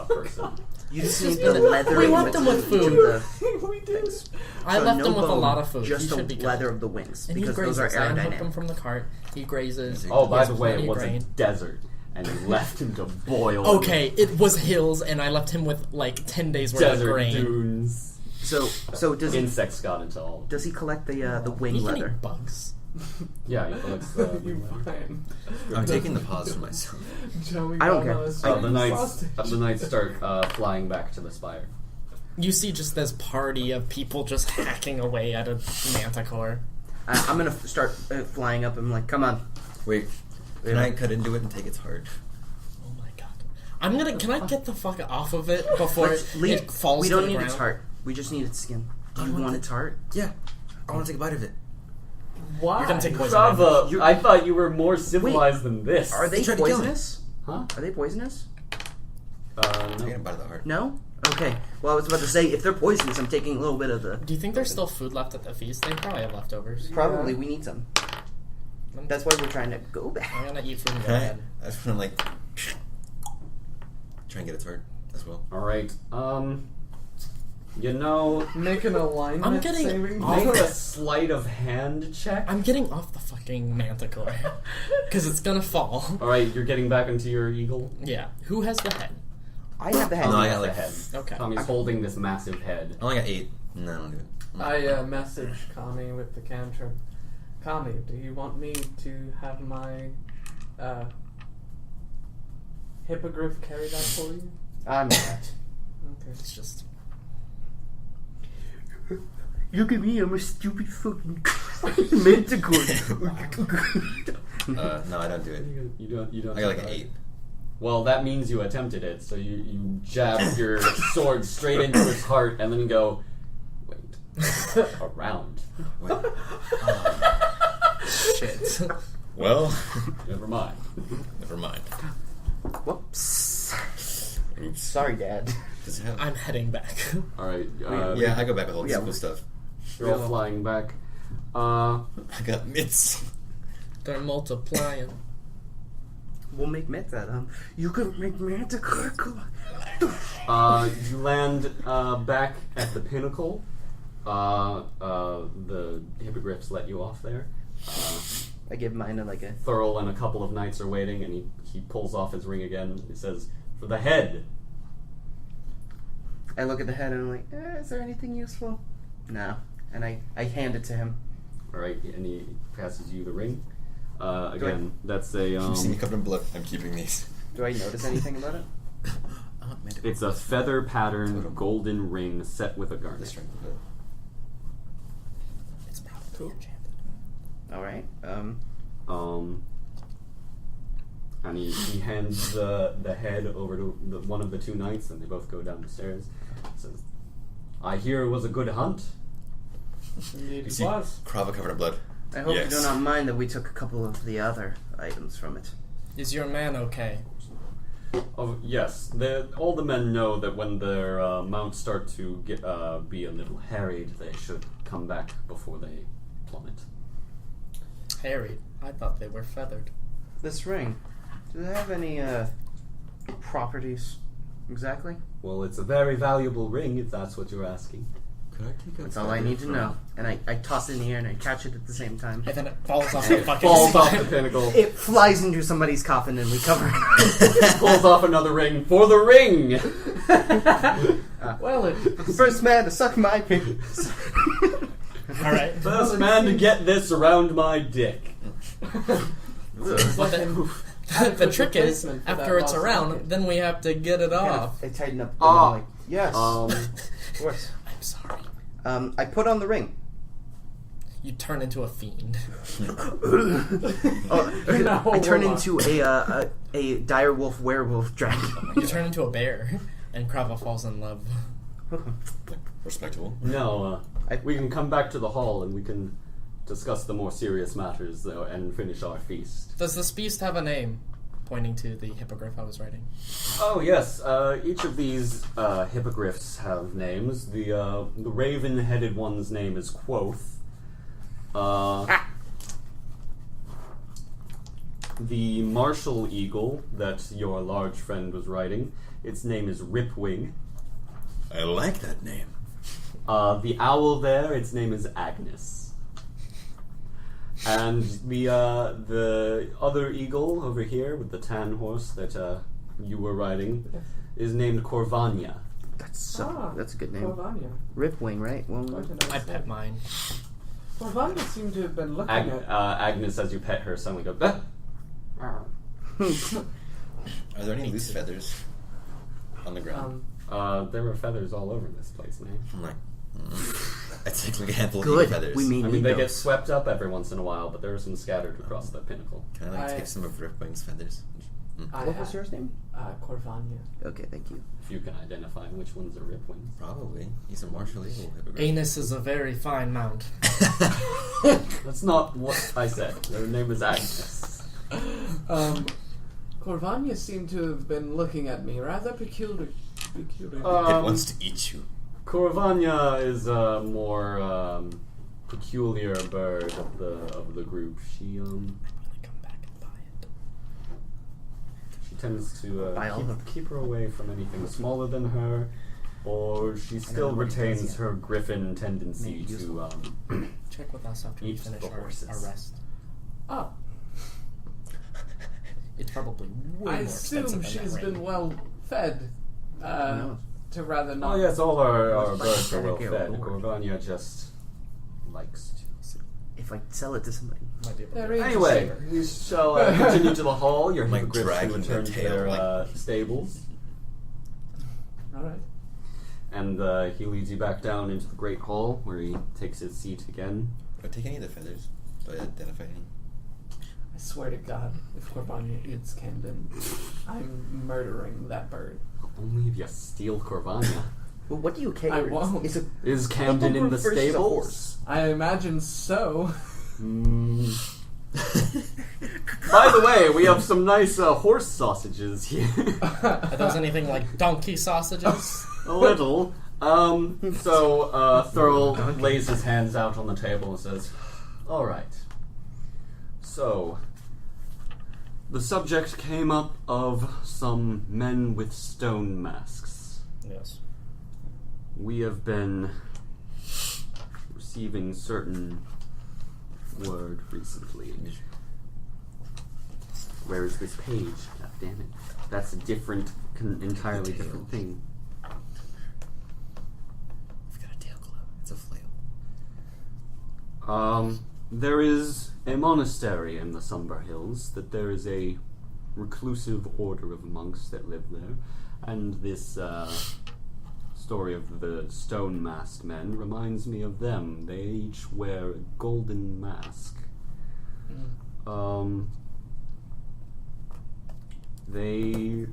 person. You just Just need the be- leather. we in left them with between food. the We did. things. I So left no him with a bone, lot of food. Just he the should be good. leather of the wings And he because those grazes. are I unhooked him aerodynamic. from the cart. He grazes. Oh, He by has the way, plenty it was a grain. desert, and you left him to boil. Okay, it was hills, and I left him with like 10 days worth of Desert grain. dunes. So does he Insects got into all. does he collect the wing He can leather? eat bugs. Yeah, he collects You fine. I'm taking the paws for myself. Joey I don't got care. on a the knights start flying back to the spire. You see just this party of people just hacking away at a manticore. I'm gonna start flying up. and I'm like, come on. Wait, can I cut into it and take its heart? Oh my god. Can I get the fuck off of it before Let's leave. it falls We to don't the need ground? its heart. We just need its skin. Do I you want want the- its heart? Yeah, I want to take a bite of it. Why? You're gonna take poison. Bravo! You- I thought you were more civilized than this. Are they tried to kill me. poisonous? Huh? Are they poisonous? I'm No. taking a bite of the heart. No. Okay. Well, I was about to say if they're poisonous, I'm taking a little bit of the. Do you think there's still food left at the feast? They probably have leftovers. Probably we need some. That's why we're trying to go back. I'm gonna eat food and go Can ahead. I just want to like try and get its heart as well. All right. You know, Make an alignment I'm getting saving off make throw. a sleight of hand check. I'm getting off the fucking manticore. Because it's gonna fall. All right, you're getting back into your eagle. Yeah. Who has the head? I have the head. No, I got The like head. Okay. Tommy's holding this massive head. I only got 8. No, I don't do it. I message Kami with the cantrip. Kami, do you want me to have my hippogriff carry that for you? I'm not. Okay. It's just. Look at me, I'm a stupid fucking manticore. No, I don't do it. You don't. I got like an 8. Well, that means you attempted it. So you jab your sword straight into his heart, and then you go, wait, around. Wait. Shit. Well, Never mind. never mind. Whoops. Oops. Sorry, Dad. Does it have? I'm heading back. All right. Yeah, I go back with all this Yeah. cool stuff. You're all flying back. I got mitts. They're multiplying. We'll make mitts out of them. You can make manticore. You land back at the pinnacle. The hippogriffs let you off there. I give mine like a. Thurl and a couple of knights are waiting, and he pulls off his ring again. He says, "For the head." I look at the head and I'm like, is there anything useful? No. And I hand it to him. All right, and he passes you the ring. Again, that's a You see me covered in blood. I'm keeping these. Do I notice anything about it? it's a feather patterned golden ring set with a garnet. The strength of it. It's probably enchanted. All right. And he hands the head over to one of the two knights, and they both go down the stairs. Says, "I hear it was a good hunt." Indeed You it see was. Krava covered in blood. I hope Yes. you do not mind that we took a couple of the other items from it. Is your man okay? Oh yes, all the men know that when their mounts start to get be a little harried, they should come back before they plummet. Harry, I thought they were feathered. This ring, does it have any properties exactly? Well, it's a very valuable ring, if that's what you're asking. Could I take a That's all I need to know. And I toss it in the air and I catch it at the same time. And then it falls off the fucking Falls off spine. the pinnacle. It flies into somebody's coffin and we cover it. Pulls off another ring for the ring. Well, it First man to suck my pig. Alright. First man to get this around my dick. But the trick is, replacement for after that it's lost around, bucket. then we have to get it off. I tighten up. Ah. I'm like, yes. Of course. I'm sorry. I put on the ring. You turn into a fiend. I turn into a dire wolf werewolf dragon. You turn into a bear, and Krava falls in love. Respectable. No, we can come back to the hall and we can discuss the more serious matters though, and finish our feast. Does this beast have a name? Pointing to the hippogriff I was writing. Oh yes, each of these hippogriffs have names. The raven-headed one's name is Quoth. The martial eagle that your large friend was riding, its name is Ripwing. I like that name. The owl there, its name is Agnes. And the other eagle over here with the tan horse that you were riding is named Corvania. That's a good name. Corvania. Ripwing, right? Well, Quite a nice I pet name. mine. Corvania seemed to have been looking at. Agnes, as you pet her, suddenly goes, "Ah!" Are there any loose feathers on the ground? There are feathers all over this place, man. I'm like, I take like a handful of good. feathers. We I mean mean, they get those. swept up every once in a while, but there are some scattered across the pinnacle. Can I I- take some of Ripwing's feathers? What was yours name? Corvania. Okay, thank you. If you can identify which ones are ripwings. Probably. He's a martial eagle hippogriff. Anus is a very fine mount. That's not what I said. Their name is Agnes. Corvania seemed to have been looking at me rather peculiar. It wants to eat you. Corvania is a more peculiar bird of the group. She I'm gonna come back and buy it. she tends to Buy all of them. keep her away from anything smaller than her, or she still know what it does retains yet. her griffin tendency Make it to Check with us after we Eat finish the horses. our rest. Oh, It's probably way I more expensive assume than she's that ring. been well fed. knows? To rather not. Oh yes, all our birds are well Okay, fed. well, Corvania just likes to. If I sell it to somebody. Might be able to Very Anyway, we shall continue to the hall. Your Like hippogriffs dragging will their return to tail, their like- stables, All right. and he leads you back down into the great hall, where he takes his seat again. Do I take any of the feathers? Do I identify any? I swear to God, if Corvania eats Camden, I'm murdering that bird. Only if you steal Corvania. Well, what do you care? I won't. It's a Is Camden in the Hippogriff versus a stables? horse. I imagine so. By the way, we have some nice horse sausages here. Are those anything like donkey sausages? A little. So Thurl lays his hands out on the table and says, "All right. So, the subject came up of some men with stone masks. Yes. We have been receiving certain word recently. Where is this page? God damn it. That's a different, entirely different thing. I've got a tail glove. It's a flail. There is a monastery in the Somber Hills, that there is a reclusive order of monks that live there, and this story of the stone masked men reminds me of them. They each wear a golden mask. They,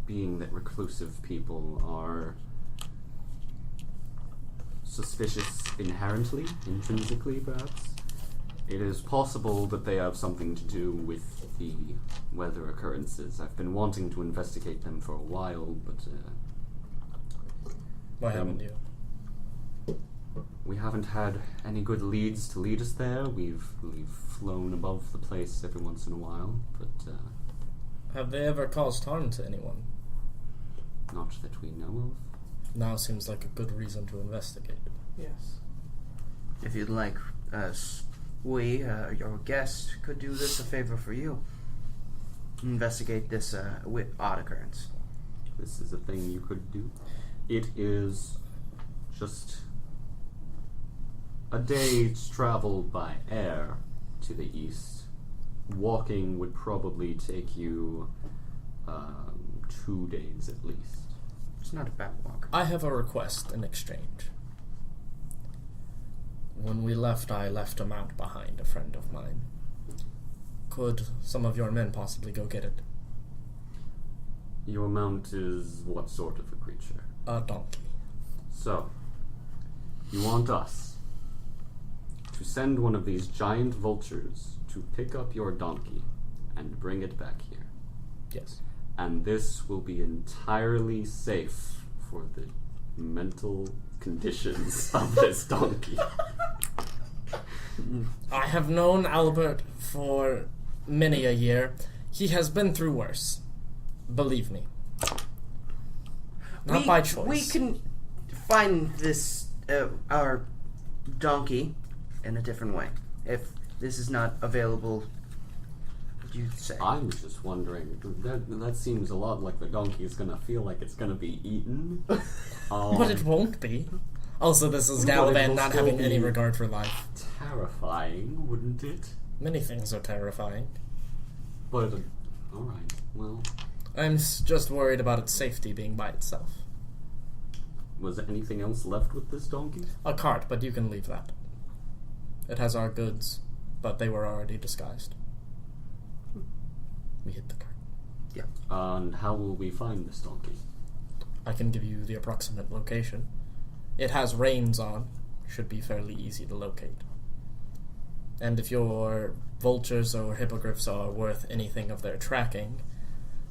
being that reclusive people are suspicious intrinsically perhaps, it is possible that they have something to do with the weather occurrences. I've been wanting to investigate them for a while, but Why haven't you? we haven't had any good leads to lead us there. We've flown above the place every once in a while, but Have they ever caused harm to anyone? not that we know of. Now seems like a good reason to investigate. Yes. If you'd like, we, your guest, could do this a favor for you. Investigate this odd occurrence. This is a thing you could do. It is just a day's travel by air to the east. Walking would probably take you 2 days at least. It's not a bad walk. I have a request in exchange. When we left, I left a mount behind, a friend of mine. Could some of your men possibly go get it? Your mount is what sort of a creature? A donkey. So, you want us to send one of these giant vultures to pick up your donkey and bring it back here. Yes. And this will be entirely safe for the mental conditions of this donkey. I have known Albert for many a year. He has been through worse. Believe me. Not by choice. We can find this, our donkey in a different way. If this is not available, would you say? I'm just wondering, that seems a lot like the donkey is gonna feel like it's gonna be eaten. But it won't be. Also, this is But it Galavan will not still having any be regard for life. Terrifying, wouldn't it? Many things are terrifying. But, alright, well, I'm just worried about its safety being by itself. was there anything else left with this donkey? A cart, but you can leave that. It has our goods, but they were already disguised. We hid the cart. And how will we find this donkey? I can give you the approximate location. It has reins on. Should be fairly easy to locate. And if your vultures or hippogriffs are worth anything of their tracking,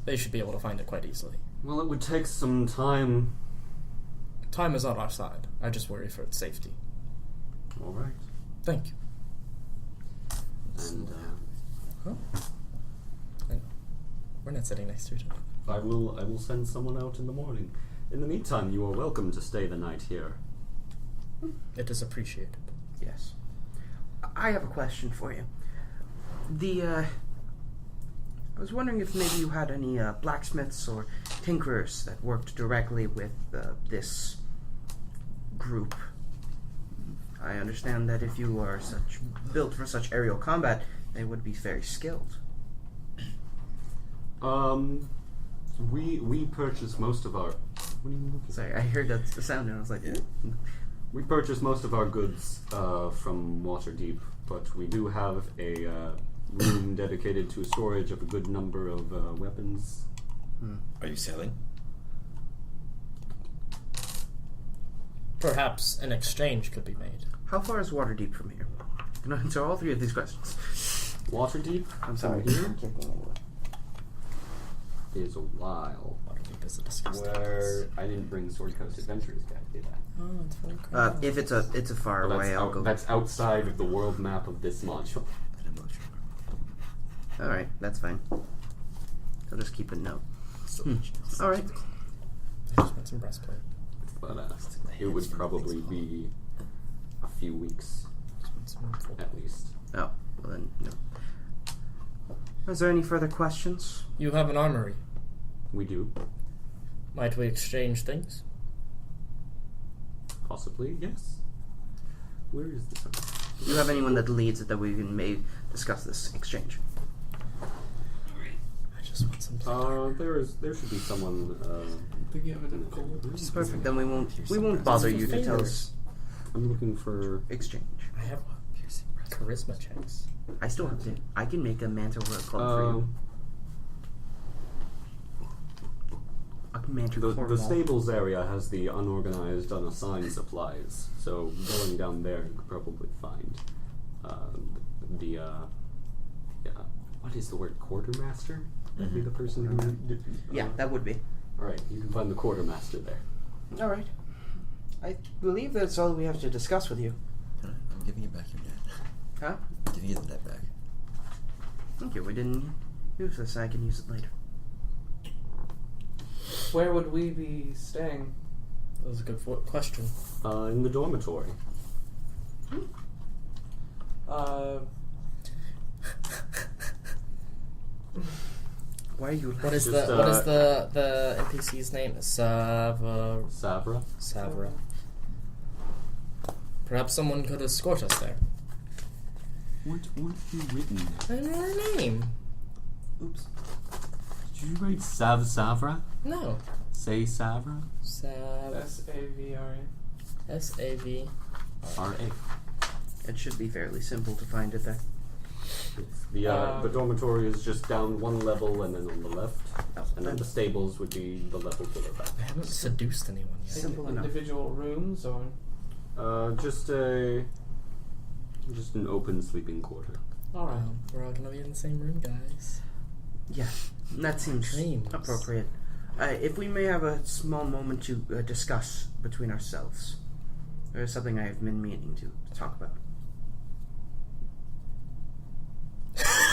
they should be able to find it quite easily. Well, it would take some time. Time is on our side. I just worry for its safety. Alright. Thank you. And, I know. We're not sitting next to each other. I will send someone out in the morning. In the meantime, you are welcome to stay the night here. It is appreciated. Yes. I have a question for you. I was wondering if maybe you had any blacksmiths or tinkerers that worked directly with this group. I understand that if you are built for such aerial combat, they would be very skilled. We purchase most of our. What are you looking at? Sorry, I heard that the sound and I was like, We purchase most of our goods from Waterdeep, but we do have a room dedicated to storage of a good number of weapons. Are you selling? Perhaps an exchange could be made. How far is Waterdeep from here? Can I answer all three of these questions? Waterdeep? I'm sorry. From here I'm kidding anyway. is a while. Waterdeep is a disgusting Where I didn't bring Sword Coast Adventures guide, did I? Oh, it's very cool. If it's a far Well, away, I'll go. that's outside of the world map of this module. An emotional. All right, that's fine. I'll just keep a note. So All right. I just want some breastplate. But it would probably be a few weeks Just want some full- at least. Oh, well then, no. Is there any further questions? You have an armory. We do. Might we exchange things? Possibly, yes. Where is this? Do you have anyone that leads it that we can maybe discuss this exchange? I just want some There should be someone. I think you have it in gold. Perfect. Then we won't bother you to tell us I'm looking for. exchange. I have charisma checks. I still have to. I can make a manticore club for you. A manticore The mall. stables area has the unorganized, unassigned supplies, so going down there you could probably find what is the word? Quartermaster? That'd be the person who. Yeah, that would be. All right, you can find the quartermaster there. All right. I believe that's all we have to discuss with you. I'm giving you back your net. Huh? I'm giving you the net back. Thank you. We didn't use this. I can use it later. Where would we be staying? That was a good question. In the dormitory. Why are you? What is Just, the NPC's name? Savra. Savra. Perhaps someone could escort us there. What have you written there? I know her name. Oops. Did you write Savra? No. Say Savra? SAVRA. SAV. R.A. It should be fairly simple to find it there. The dormitory is just down one level and then on the left. Oh, And then the stables would be the level to the right. I haven't seduced anyone yet. Simple enough. Individual rooms or? Just an open sleeping quarter. Alright. We're all gonna be in the same room, guys. Yeah, that seems Dreams. appropriate. If we may have a small moment to discuss between ourselves. There is something I have been meaning to talk about.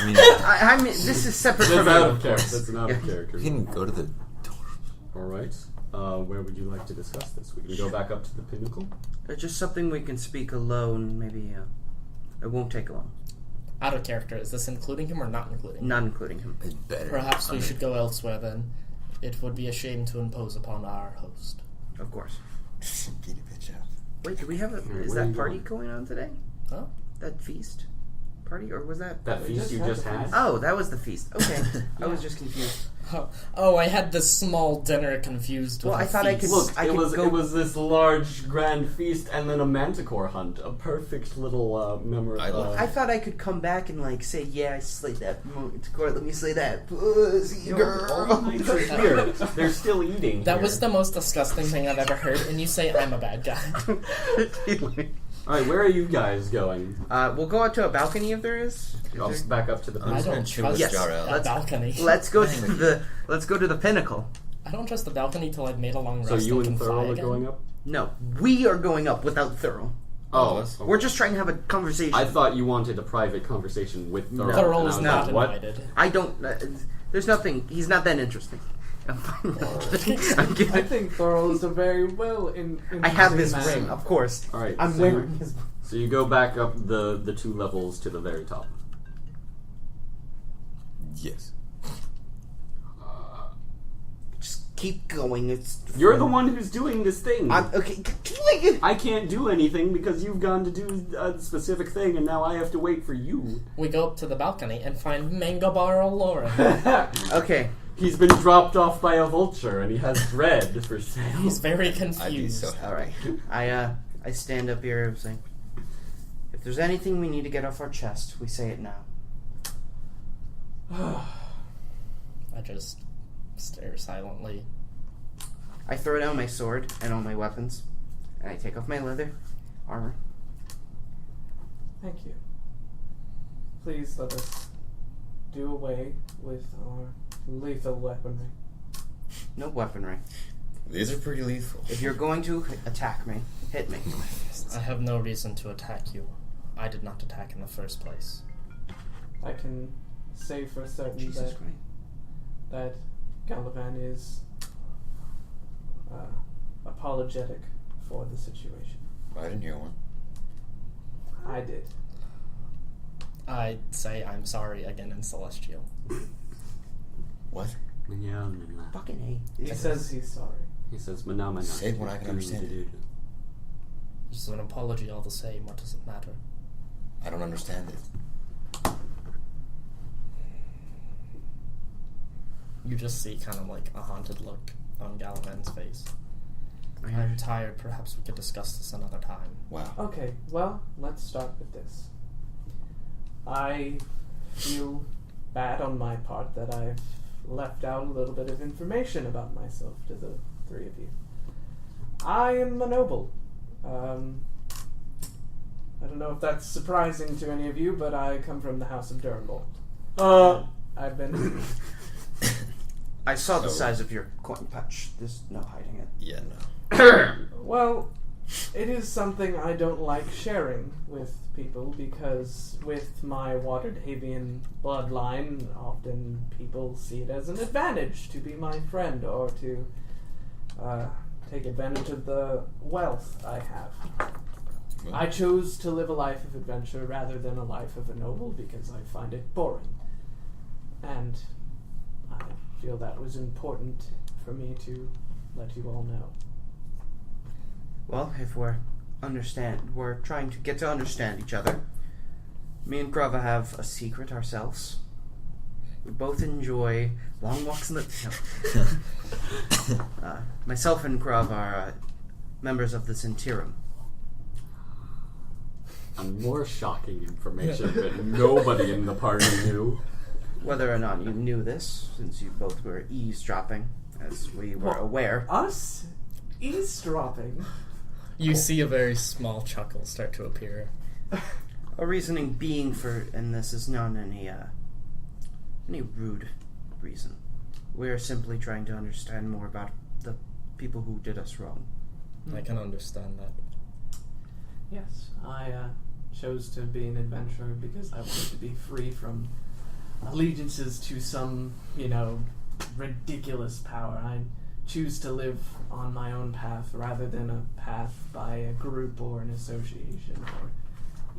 I mean, I mean, this is separate That's from out you, of of character. course. That's an out of character. we can go to the door. Alright. Where would you like to discuss this? We can go back up to the pinnacle. Just something we can speak alone. Maybe it won't take long. Out of character. Is this including him or not including him? Not including him. It's better. Perhaps we should go elsewhere then. It would be a shame to impose upon our host. Of course. Beat a bitch up. Wait, do we have a? Alright, Is where are that you party going? going on today? Huh? That feast party, or was that? That We feast just you had just the had? feast. Oh, that was the feast. Okay, I was just confused. Oh, I had this small dinner confused with Well, a I thought I feast. could- Look, I it could go- was this large grand feast and then a manticore hunt. A perfect little memory. I thought I could come back and like say, yeah, I slayed that manticore. Let me slay that pussy girl. Here, they're still eating. That here. was the most disgusting thing I've ever heard, and you say I'm a bad guy. Alright, where are you guys going? We'll go out to a balcony if there is. I'll back up to the I'm I just pinnacle. gonna don't chill trust this Yes, jar out. that balcony. Let's go to the pinnacle. I don't trust the balcony till I've made a long rest So you and and can fly Thurl are again. going up? No, we are going up without Thurl. Oh, us? We're just trying to have a conversation. I thought you wanted a private conversation with Thurl. No. Thurl and I is was not like, what? invited. I don't. There's nothing. He's not that interesting. I'm fine. I'm kidding. I think Thorl is a very well in I have his man. ring, of course. Alright, I'm so wearing his. So you go back up the 2 levels to the very top. Yes. Just keep going. It's. You're the one who's doing this thing. Okay. I can't do anything because you've gone to do a specific thing and now I have to wait for you. We go up to the balcony and find Mangabar Aloran. Okay. He's been dropped off by a vulture and he has bread for sale. He's very I'd be confused. so happy. All right. I stand up here and say, if there's anything we need to get off our chest, we say it now. I just stare silently. I throw down my sword and all my weapons, and I take off my leather armor. Thank you. Please let us do away with our lethal weaponry. No weaponry. These are pretty lethal. If you're going to attack me, hit me. I have no reason to attack you. I did not attack in the first place. I can say for certain Jesus Christ. that Galavan is apologetic for the situation. I didn't hear one. I did. I say I'm sorry again in Celestial. What? Fucking A. He says he's sorry. He says, "Manamana." Say it when I can understand it. Just an apology all the same. What does it matter? I don't understand it. You just see kind of like a haunted look on Galavan's face. I'm tired. Perhaps we could discuss this another time. Wow. Okay, well, let's start with this. I feel bad on my part that I've left out a little bit of information about myself to the three of you. I am a noble. I don't know if that's surprising to any of you, but I come from the House of Durham. I've been... I saw the So- size of your coin pouch. There's no hiding it. Yeah, no. Well, it is something I don't like sharing with people because with my Waterdavian bloodline, often people see it as an advantage to be my friend or to take advantage of the wealth I have. Well, I chose to live a life of adventure rather than a life of a noble because I find it boring. And I feel that was important for me to let you all know. Well, if we're trying to get to understand each other. Me and Grava have a secret ourselves. We both enjoy long walks in the... No. Myself and Grava are members of the Centurum. And more shocking information that nobody in the party knew. Whether or not you knew this, since you both were eavesdropping, as we were Well, aware. Us? Eavesdropping? You see a very small chuckle start to appear. A reasoning being for, and this is not any rude reason. We're simply trying to understand more about the people who did us wrong. I can understand that. Yes, I chose to be an adventurer because I wanted to be free from allegiances to some, ridiculous power. I choose to live on my own path rather than a path by a group or an association or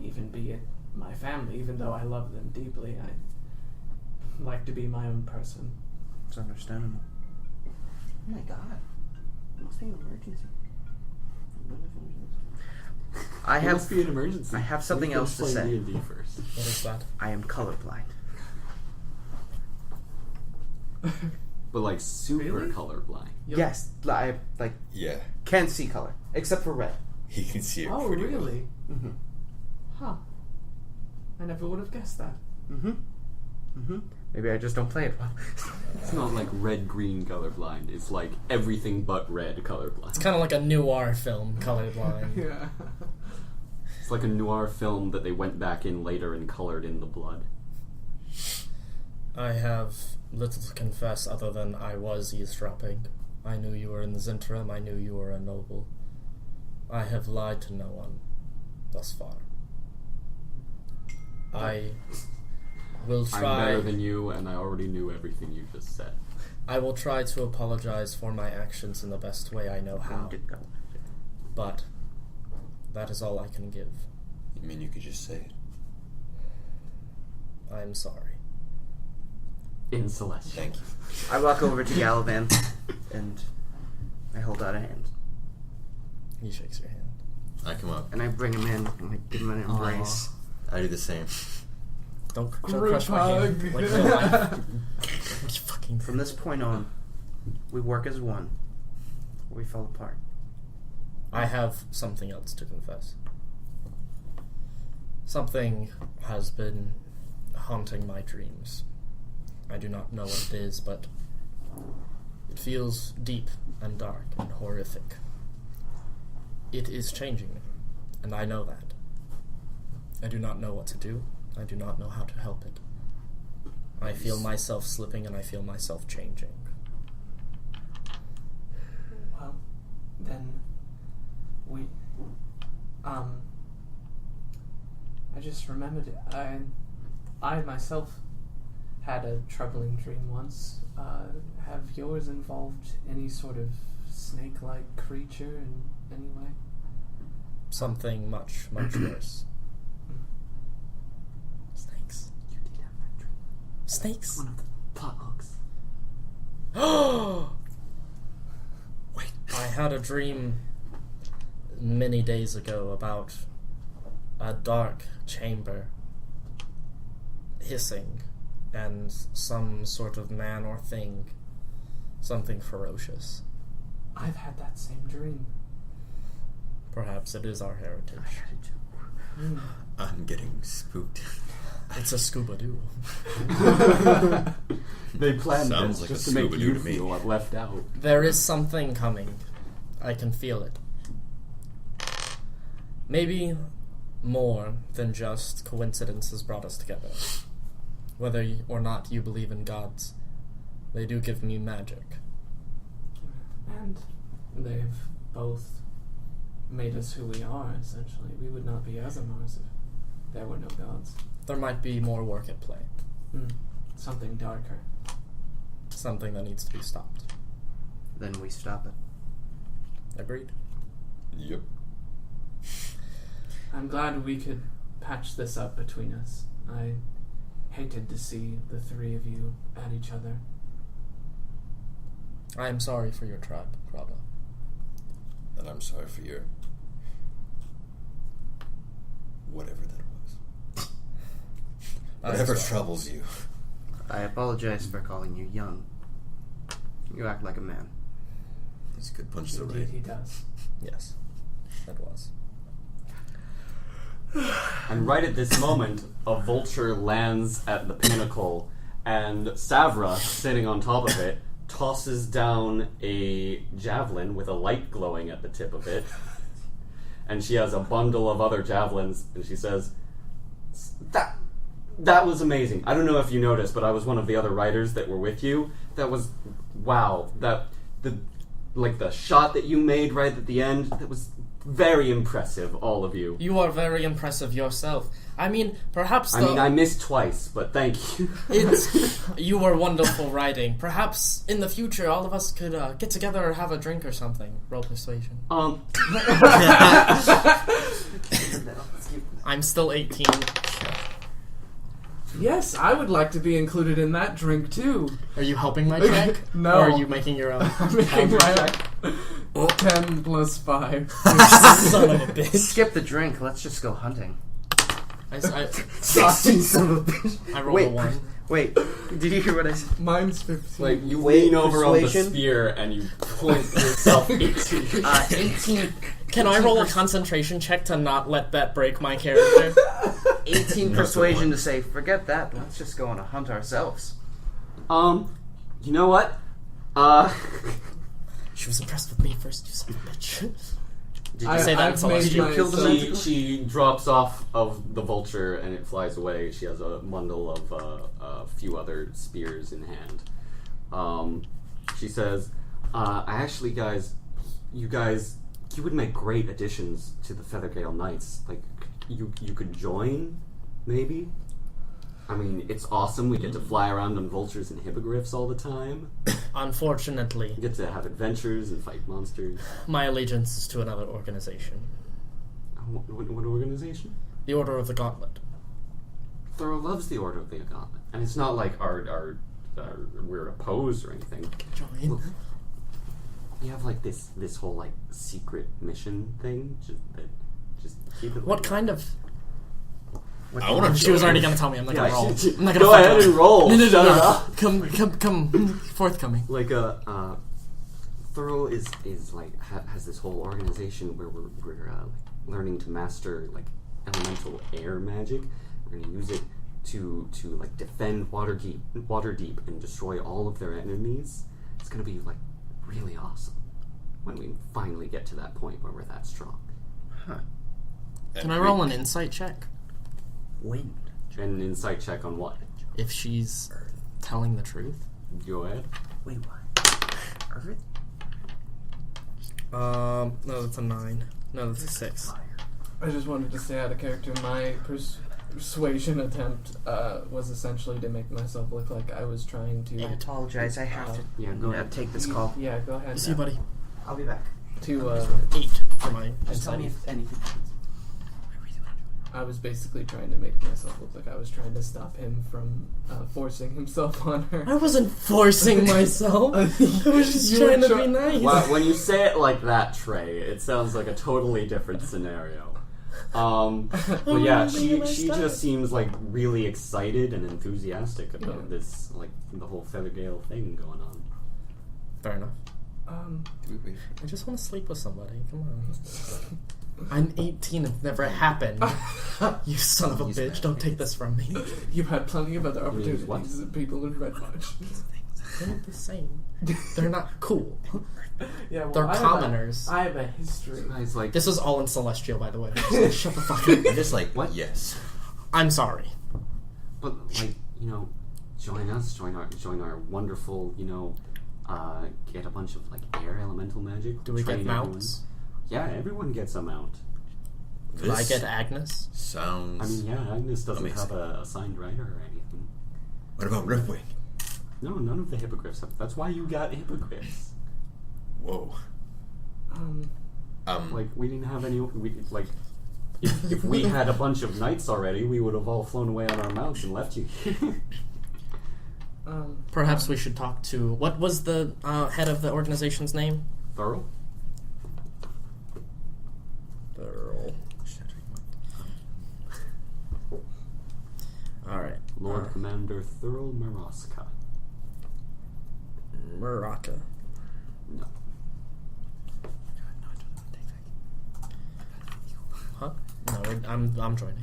even be it my family, even though I love them deeply. I like to be my own person. It's understandable. Oh my god. It must be an emergency. It must be an emergency. I have something We can else to play say. D&D first. What is that? I am colorblind. But like super Really? colorblind. Yes, I Yeah, can't see color except for red. he can see it Oh, pretty really? Mm-hmm. Huh. I never would have guessed that. Mm-hmm. Mm-hmm. Maybe I just don't play it well. It's not like red-green colorblind. It's like everything but red It's colorblind. kind of like a noir film, colorblind. Yeah. It's like a noir film that they went back in later and colored in the blood. I have little to confess other than I was eavesdropping. I knew you were in the Zentrum. I knew you were a noble. I have lied to no one thus far. I will I'm try. better than you, and I already knew everything you just said. I will try to apologize for my actions in the best way I know how. Did go. But that is all I can give. You mean you could just say it? I am sorry. In Celestial. Thank you. I walk over to Galavan and I hold out a hand. He shakes your hand. I come up. And I bring him in and I give him an embrace. I do the same. Don't Group crush my hand. hug. Like real life. You fucking From this point on, we work as one. Or we fall apart. I have something else to confess. Something has been haunting my dreams. I do not know what it is, but it feels deep and dark and horrific. It is changing me, and I know that. I do not know what to do. I do not know how to help it. I feel myself slipping and I feel myself changing. Well, then we I just remembered it. I myself had a troubling dream once. Have yours involved any sort of snake-like creature in any way? Something much, much worse. Snakes. You did have that dream. Snakes? One of the plot hooks. Wait, I had a dream many days ago about a dark chamber, hissing, and some sort of man or thing, something ferocious. I've had that same dream. Perhaps it is our heritage. I'm getting spooked. It's a scuba doo. They planned Sounds this like just a to make Scooby-Doo you to me. feel left out. There is something coming. I can feel it. Maybe more than just coincidences brought us together. Whether or not you believe in gods, they do give me magic. And they've both made us who we are, essentially. We would not be Azamars if there were no gods. There might be more work at play. Something darker. Something that needs to be stopped. Then we stop it. Agreed? Yep. I'm glad we could patch this up between us. I hated to see the three of you at each other. I am sorry for your tribe, Graba. And I'm sorry for your... whatever that was. Whatever troubles you. I apologize for calling you young. You act like a man. That's a good punch to Indeed, right. he does. Yes, that was. And right at this moment, a vulture lands at the pinnacle, and Savra, sitting on top of it, tosses down a javelin with a light glowing at the tip of it. And she has a bundle of other javelins, and she says, That was amazing. I don't know if you noticed, but I was one of the other riders that were with you. That was, wow. The shot that you made right at the end, that was very impressive, all of you. You are very impressive yourself. I mean, perhaps I missed twice, but thank you. You were wonderful riding. Perhaps in the future all of us could get together or have a drink or something. Roll persuasion. I'm still 18. Yes, I would like to be included in that drink too. Are you helping my check? No. Or are you making your own? I'm making my own. 10 plus 5. Son of a bitch. Skip the drink. Let's just go hunting. I 16, son of a bitch. rolled a 1. Wait, did you hear what I said? Mine's 15. Like, you Wait, lean over on the persuasion? spear and you point yourself into your 18. Can I roll a concentration check to not let that break my character? 18 persuasion to say, forget that. Let's just go on a hunt ourselves. You know what? She was impressed with me first, you son of a bitch. Did you I- say that in I've Celestial? made killed the myself- manticore? She drops off of the vulture and it flies away. She has a bundle of a few other spears in hand. She says, you would make great additions to the Feathergale Knights. Like, you could join, maybe? I mean, it's awesome. We get to fly around on vultures and hippogriffs all the time. Unfortunately, We get to have adventures and fight monsters. my allegiance is to another organization. What organization? The Order of the Gauntlet. Thorough loves the Order of the Gauntlet. And it's not like we're opposed or anything. Join. Look, we have like this whole like secret mission thing. Just keep it. What like kind of... I want to She was already going to tell me. I'm not going to roll. I'm not gonna Go fuck ahead up. and roll. No. Shut up. Come. Forthcoming. Like Thorough is like has this whole organization where we're learning to master like elemental air magic. We're going to use it to like defend Waterdeep and destroy all of their enemies. It's going to be like really awesome when we finally get to that point where we're that strong. Huh. Can I roll an insight check? Wind. And an insight check on what? If she's telling the truth? Go ahead. Wait, what? Earth? No, that's a 9. No, that's a 6. I just wanted to stay out of character. My persuasion attempt was essentially to make myself look like I was trying to... I apologize. I have to Yeah, go ahead. take this call. Yeah, go ahead. See you, buddy. I'll be back. To, 8 for mine. Just tell me if anything happens. I was basically trying to make myself look like I was trying to stop him from forcing himself on her. I wasn't forcing myself. I was just trying to be nice. Wow, when you say it like that, Trey, it sounds like a totally different scenario. But yeah, she just seems like really excited and enthusiastic about this, like the whole Feathergale thing going on. Fair enough. I just want to sleep with somebody. Come on. I'm 18. It's never happened. You son of a bitch! Don't take this from me. You've had plenty of other opportunities what? and people in Red Lodge. They're not the same. They're not cool. Yeah, well, They're commoners. I have a history. It's like This is all in Celestial, by the way. So shut the fuck up. Just like, what? Yes. I'm sorry. but like, you know, join us, join our wonderful, you know, get a bunch of like air elemental magic. Do we train get mounts? Yeah, everyone gets a mount. Did I get Agnes? Sounds... I mean, yeah, Agnes doesn't amazing. have a assigned rider or anything. What about Riftwing? No, none of the hippogriffs have. That's why you got hippogriffs. Whoa. Like, we didn't have any. If we had a bunch of knights already, we would have all flown away on our mounts and left you here. Perhaps we should talk to... What was the head of the organization's name? Thurl? Thurl. Alright. Lord Commander Thurl Maraska. Muraka. No. Huh? No, I'm joining.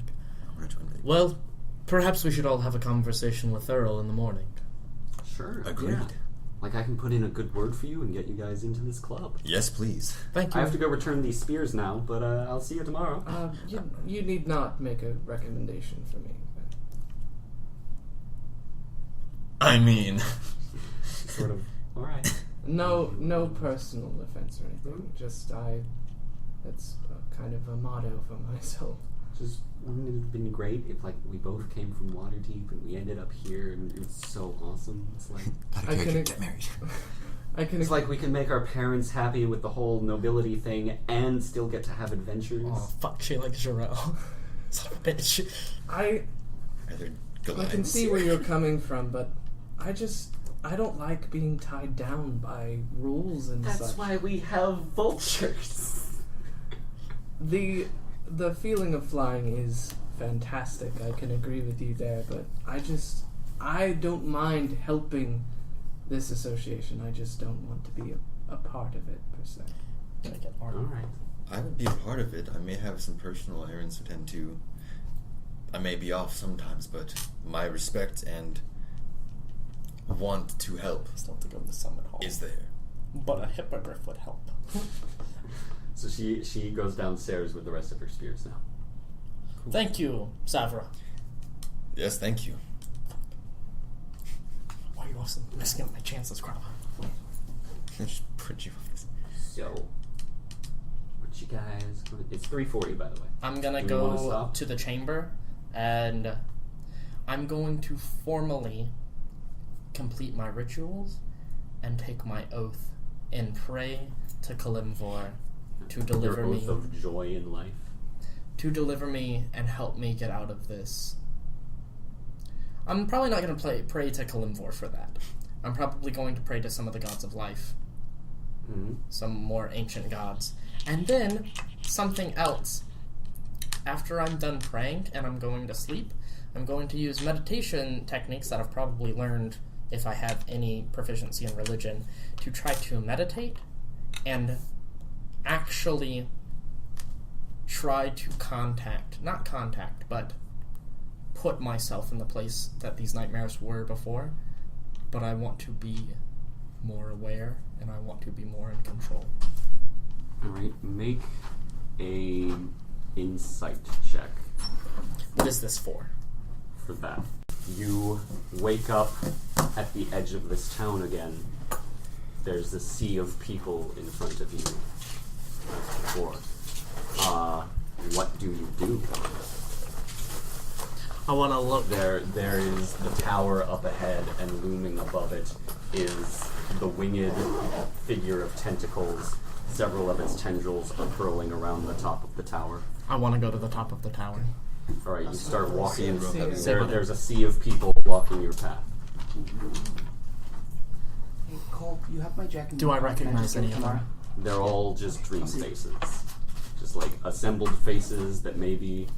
I'm gonna join the... Well, perhaps we should all have a conversation with Thurl in the morning. Sure. Agreed. Yeah. Like, I can put in a good word for you and get you guys into this club. Yes, please. Thank you. I have to go return these spears now, but I'll see you tomorrow. You need not make a recommendation for me. I mean... Sort of. All right. No personal offense or anything. Just that's kind of a motto for myself. Just wouldn't it have been great if like we both came from Waterdeep and we ended up here and it's so awesome. It's like Get married. it's like we can make our parents happy with the whole nobility thing and still get to have adventures. Oh, fuck, she likes Jarrell. Son of a bitch. I can see where you're coming from, but I don't like being tied down by rules and That's such. why we have vultures. The feeling of flying is fantastic. I can agree with you there, but I don't mind helping this association. I just don't want to be a part of it per se. Gonna get All armed. right. I would be a part of it. I may have some personal errands to tend to. I may be off sometimes, but my respect and want to help Still have to go to the summit hall. is there. But a hippogriff would help. So she goes downstairs with the rest of her spears now. Thank you, Savra. Yes, thank you. Why are you also messing up my chances, Grandma? Just put you off this. So, what you guys? It's 3:40, by the way. I'm gonna Do we wanna go stop? to the chamber, and I'm going to formally complete my rituals and take my oath and pray to Kalimvor to deliver Your me, oath of joy in life. to deliver me and help me get out of this. I'm probably not going to pray to Kalimvor for that. I'm probably going to pray to some of the gods of life, some more ancient gods, and then something else. After I'm done praying and I'm going to sleep, I'm going to use meditation techniques that I've probably learned if I have any proficiency in religion to try to meditate and actually try to but put myself in the place that these nightmares were before. But I want to be more aware and I want to be more in control. Alright, make a insight check What is this for? for that. You wake up at the edge of this town again. There's a sea of people in front of you. Before. What do you do? I want to look. There is the tower up ahead, and looming above it is the winged figure of tentacles. Several of its tendrils are curling around the top of the tower. I want to go to the top of the tower. Alright, you start walking. See it. There's a sea of people blocking your path. Hey, Cole, you have my jacket. Do I Can recognize just give it any of tomorrow? them? They're all just dream faces. just like assembled faces that maybe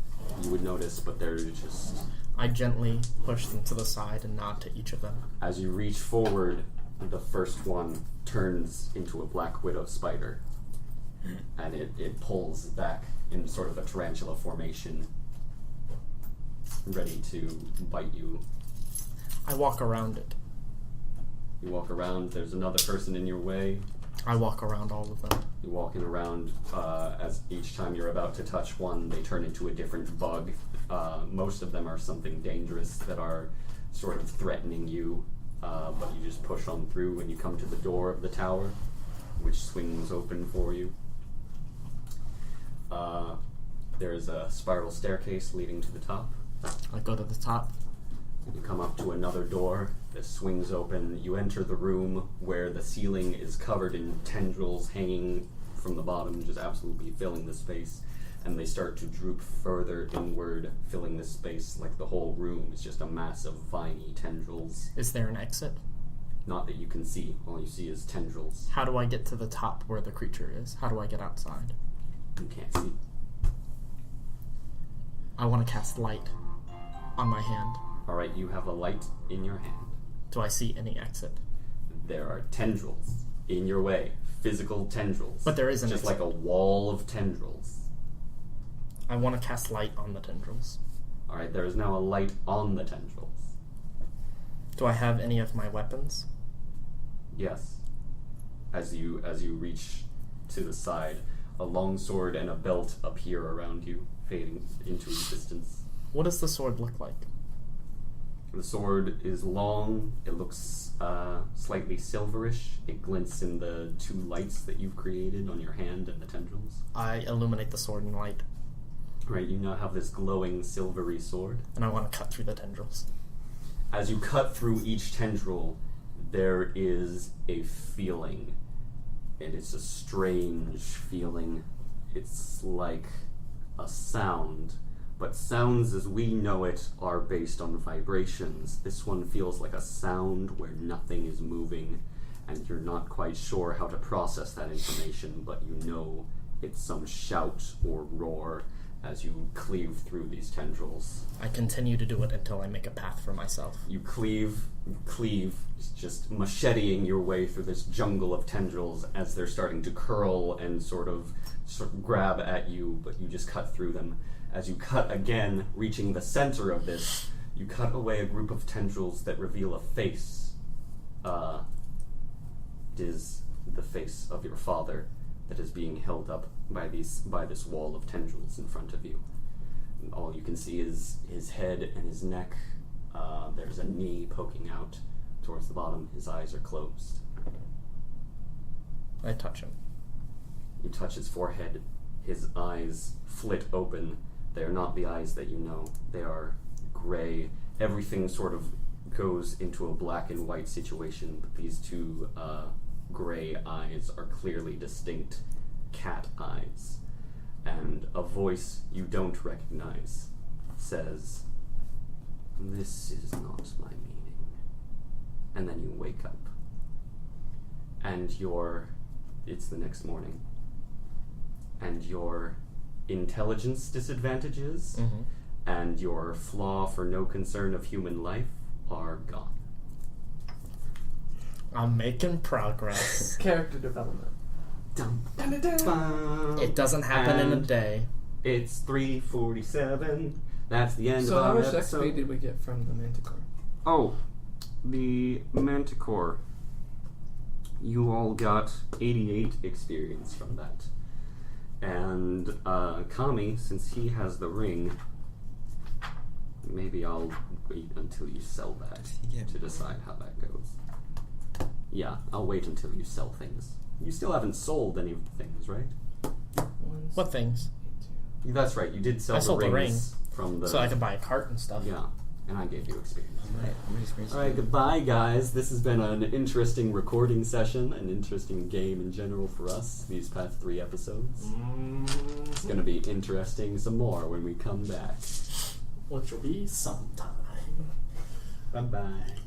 you would notice, but they're just... I gently push them to the side and nod to each of them. As you reach forward, the first one turns into a black widow spider, and it pulls back in sort of a tarantula formation, ready to bite you. I walk around it. You walk around, there's another person in your way. I walk around all of them. You're walking around, as each time you're about to touch one, they turn into a different bug. Most of them are something dangerous that are sort of threatening you, but you just push on through when you come to the door of the tower, which swings open for you. There's a spiral staircase leading to the top. I go to the top. You come up to another door that swings open. You enter the room where the ceiling is covered in tendrils hanging from the bottom, just absolutely filling the space. And they start to droop further inward, filling this space like the whole room is just a mass of viney tendrils. Is there an exit? Not that you can see. All you see is tendrils. How do I get to the top where the creature is? How do I get outside? You can't see. I want to cast light on my hand. Alright, you have a light in your hand. Do I see any exit? There are tendrils in your way. Physical tendrils. But there is an just exit. like a wall of tendrils. I want to cast light on the tendrils. Alright, there is now a light on the tendrils. Do I have any of my weapons? Yes. As you reach to the side, a long sword and a belt appear around you, fading into existence. What does the sword look like? The sword is long, it looks slightly silverish, it glints in the two lights that you've created on your hand and the tendrils. I illuminate the sword in light. Right, you now have this glowing silvery sword. And I want to cut through the tendrils. As you cut through each tendril, there is a feeling, and it's a strange feeling. It's like a sound, but sounds as we know it are based on vibrations. This one feels like a sound where nothing is moving, and you're not quite sure how to process that information, but you know it's some shout or roar as you cleave through these tendrils. I continue to do it until I make a path for myself. You cleave, just macheteing your way through this jungle of tendrils as they're starting to curl and sort of grab at you, but you just cut through them. As you cut again, reaching the center of this, you cut away a group of tendrils that reveal a face. It is the face of your father that is being held up by this wall of tendrils in front of you. And all you can see is his head and his neck. There's a knee poking out towards the bottom. His eyes are closed. I touch him. You touch his forehead. His eyes flit open. They are not the eyes that you know. They are gray. Everything sort of goes into a black and white situation, but these two gray eyes are clearly distinct cat eyes. And a voice you don't recognize says, "This is not my meaning." And then you wake up. And it's the next morning. And your intelligence disadvantages and your flaw for no concern of human life are gone. I'm making progress. Character development. Dun, Dun, dun, dun. It doesn't happen in a day. It's 3:47. That's the end So of how our much episode. XP did we get from the manticore? Oh, the manticore. You all got 88 experience from that. And Kami, since he has the ring, maybe I'll wait until you sell that to decide how that goes. Yeah, I'll wait until you sell things. You still haven't sold any of the things, right? What things? That's right, you did sell I the sold the rings from the... So I could buy a cart and stuff. Yeah, and I gave you experience. Alright, Alright, goodbye guys. This has been an interesting recording session, an interesting game in general for us, these past 3 episodes. It's gonna be interesting some more when we come back. Which will be sometime. Bye-bye.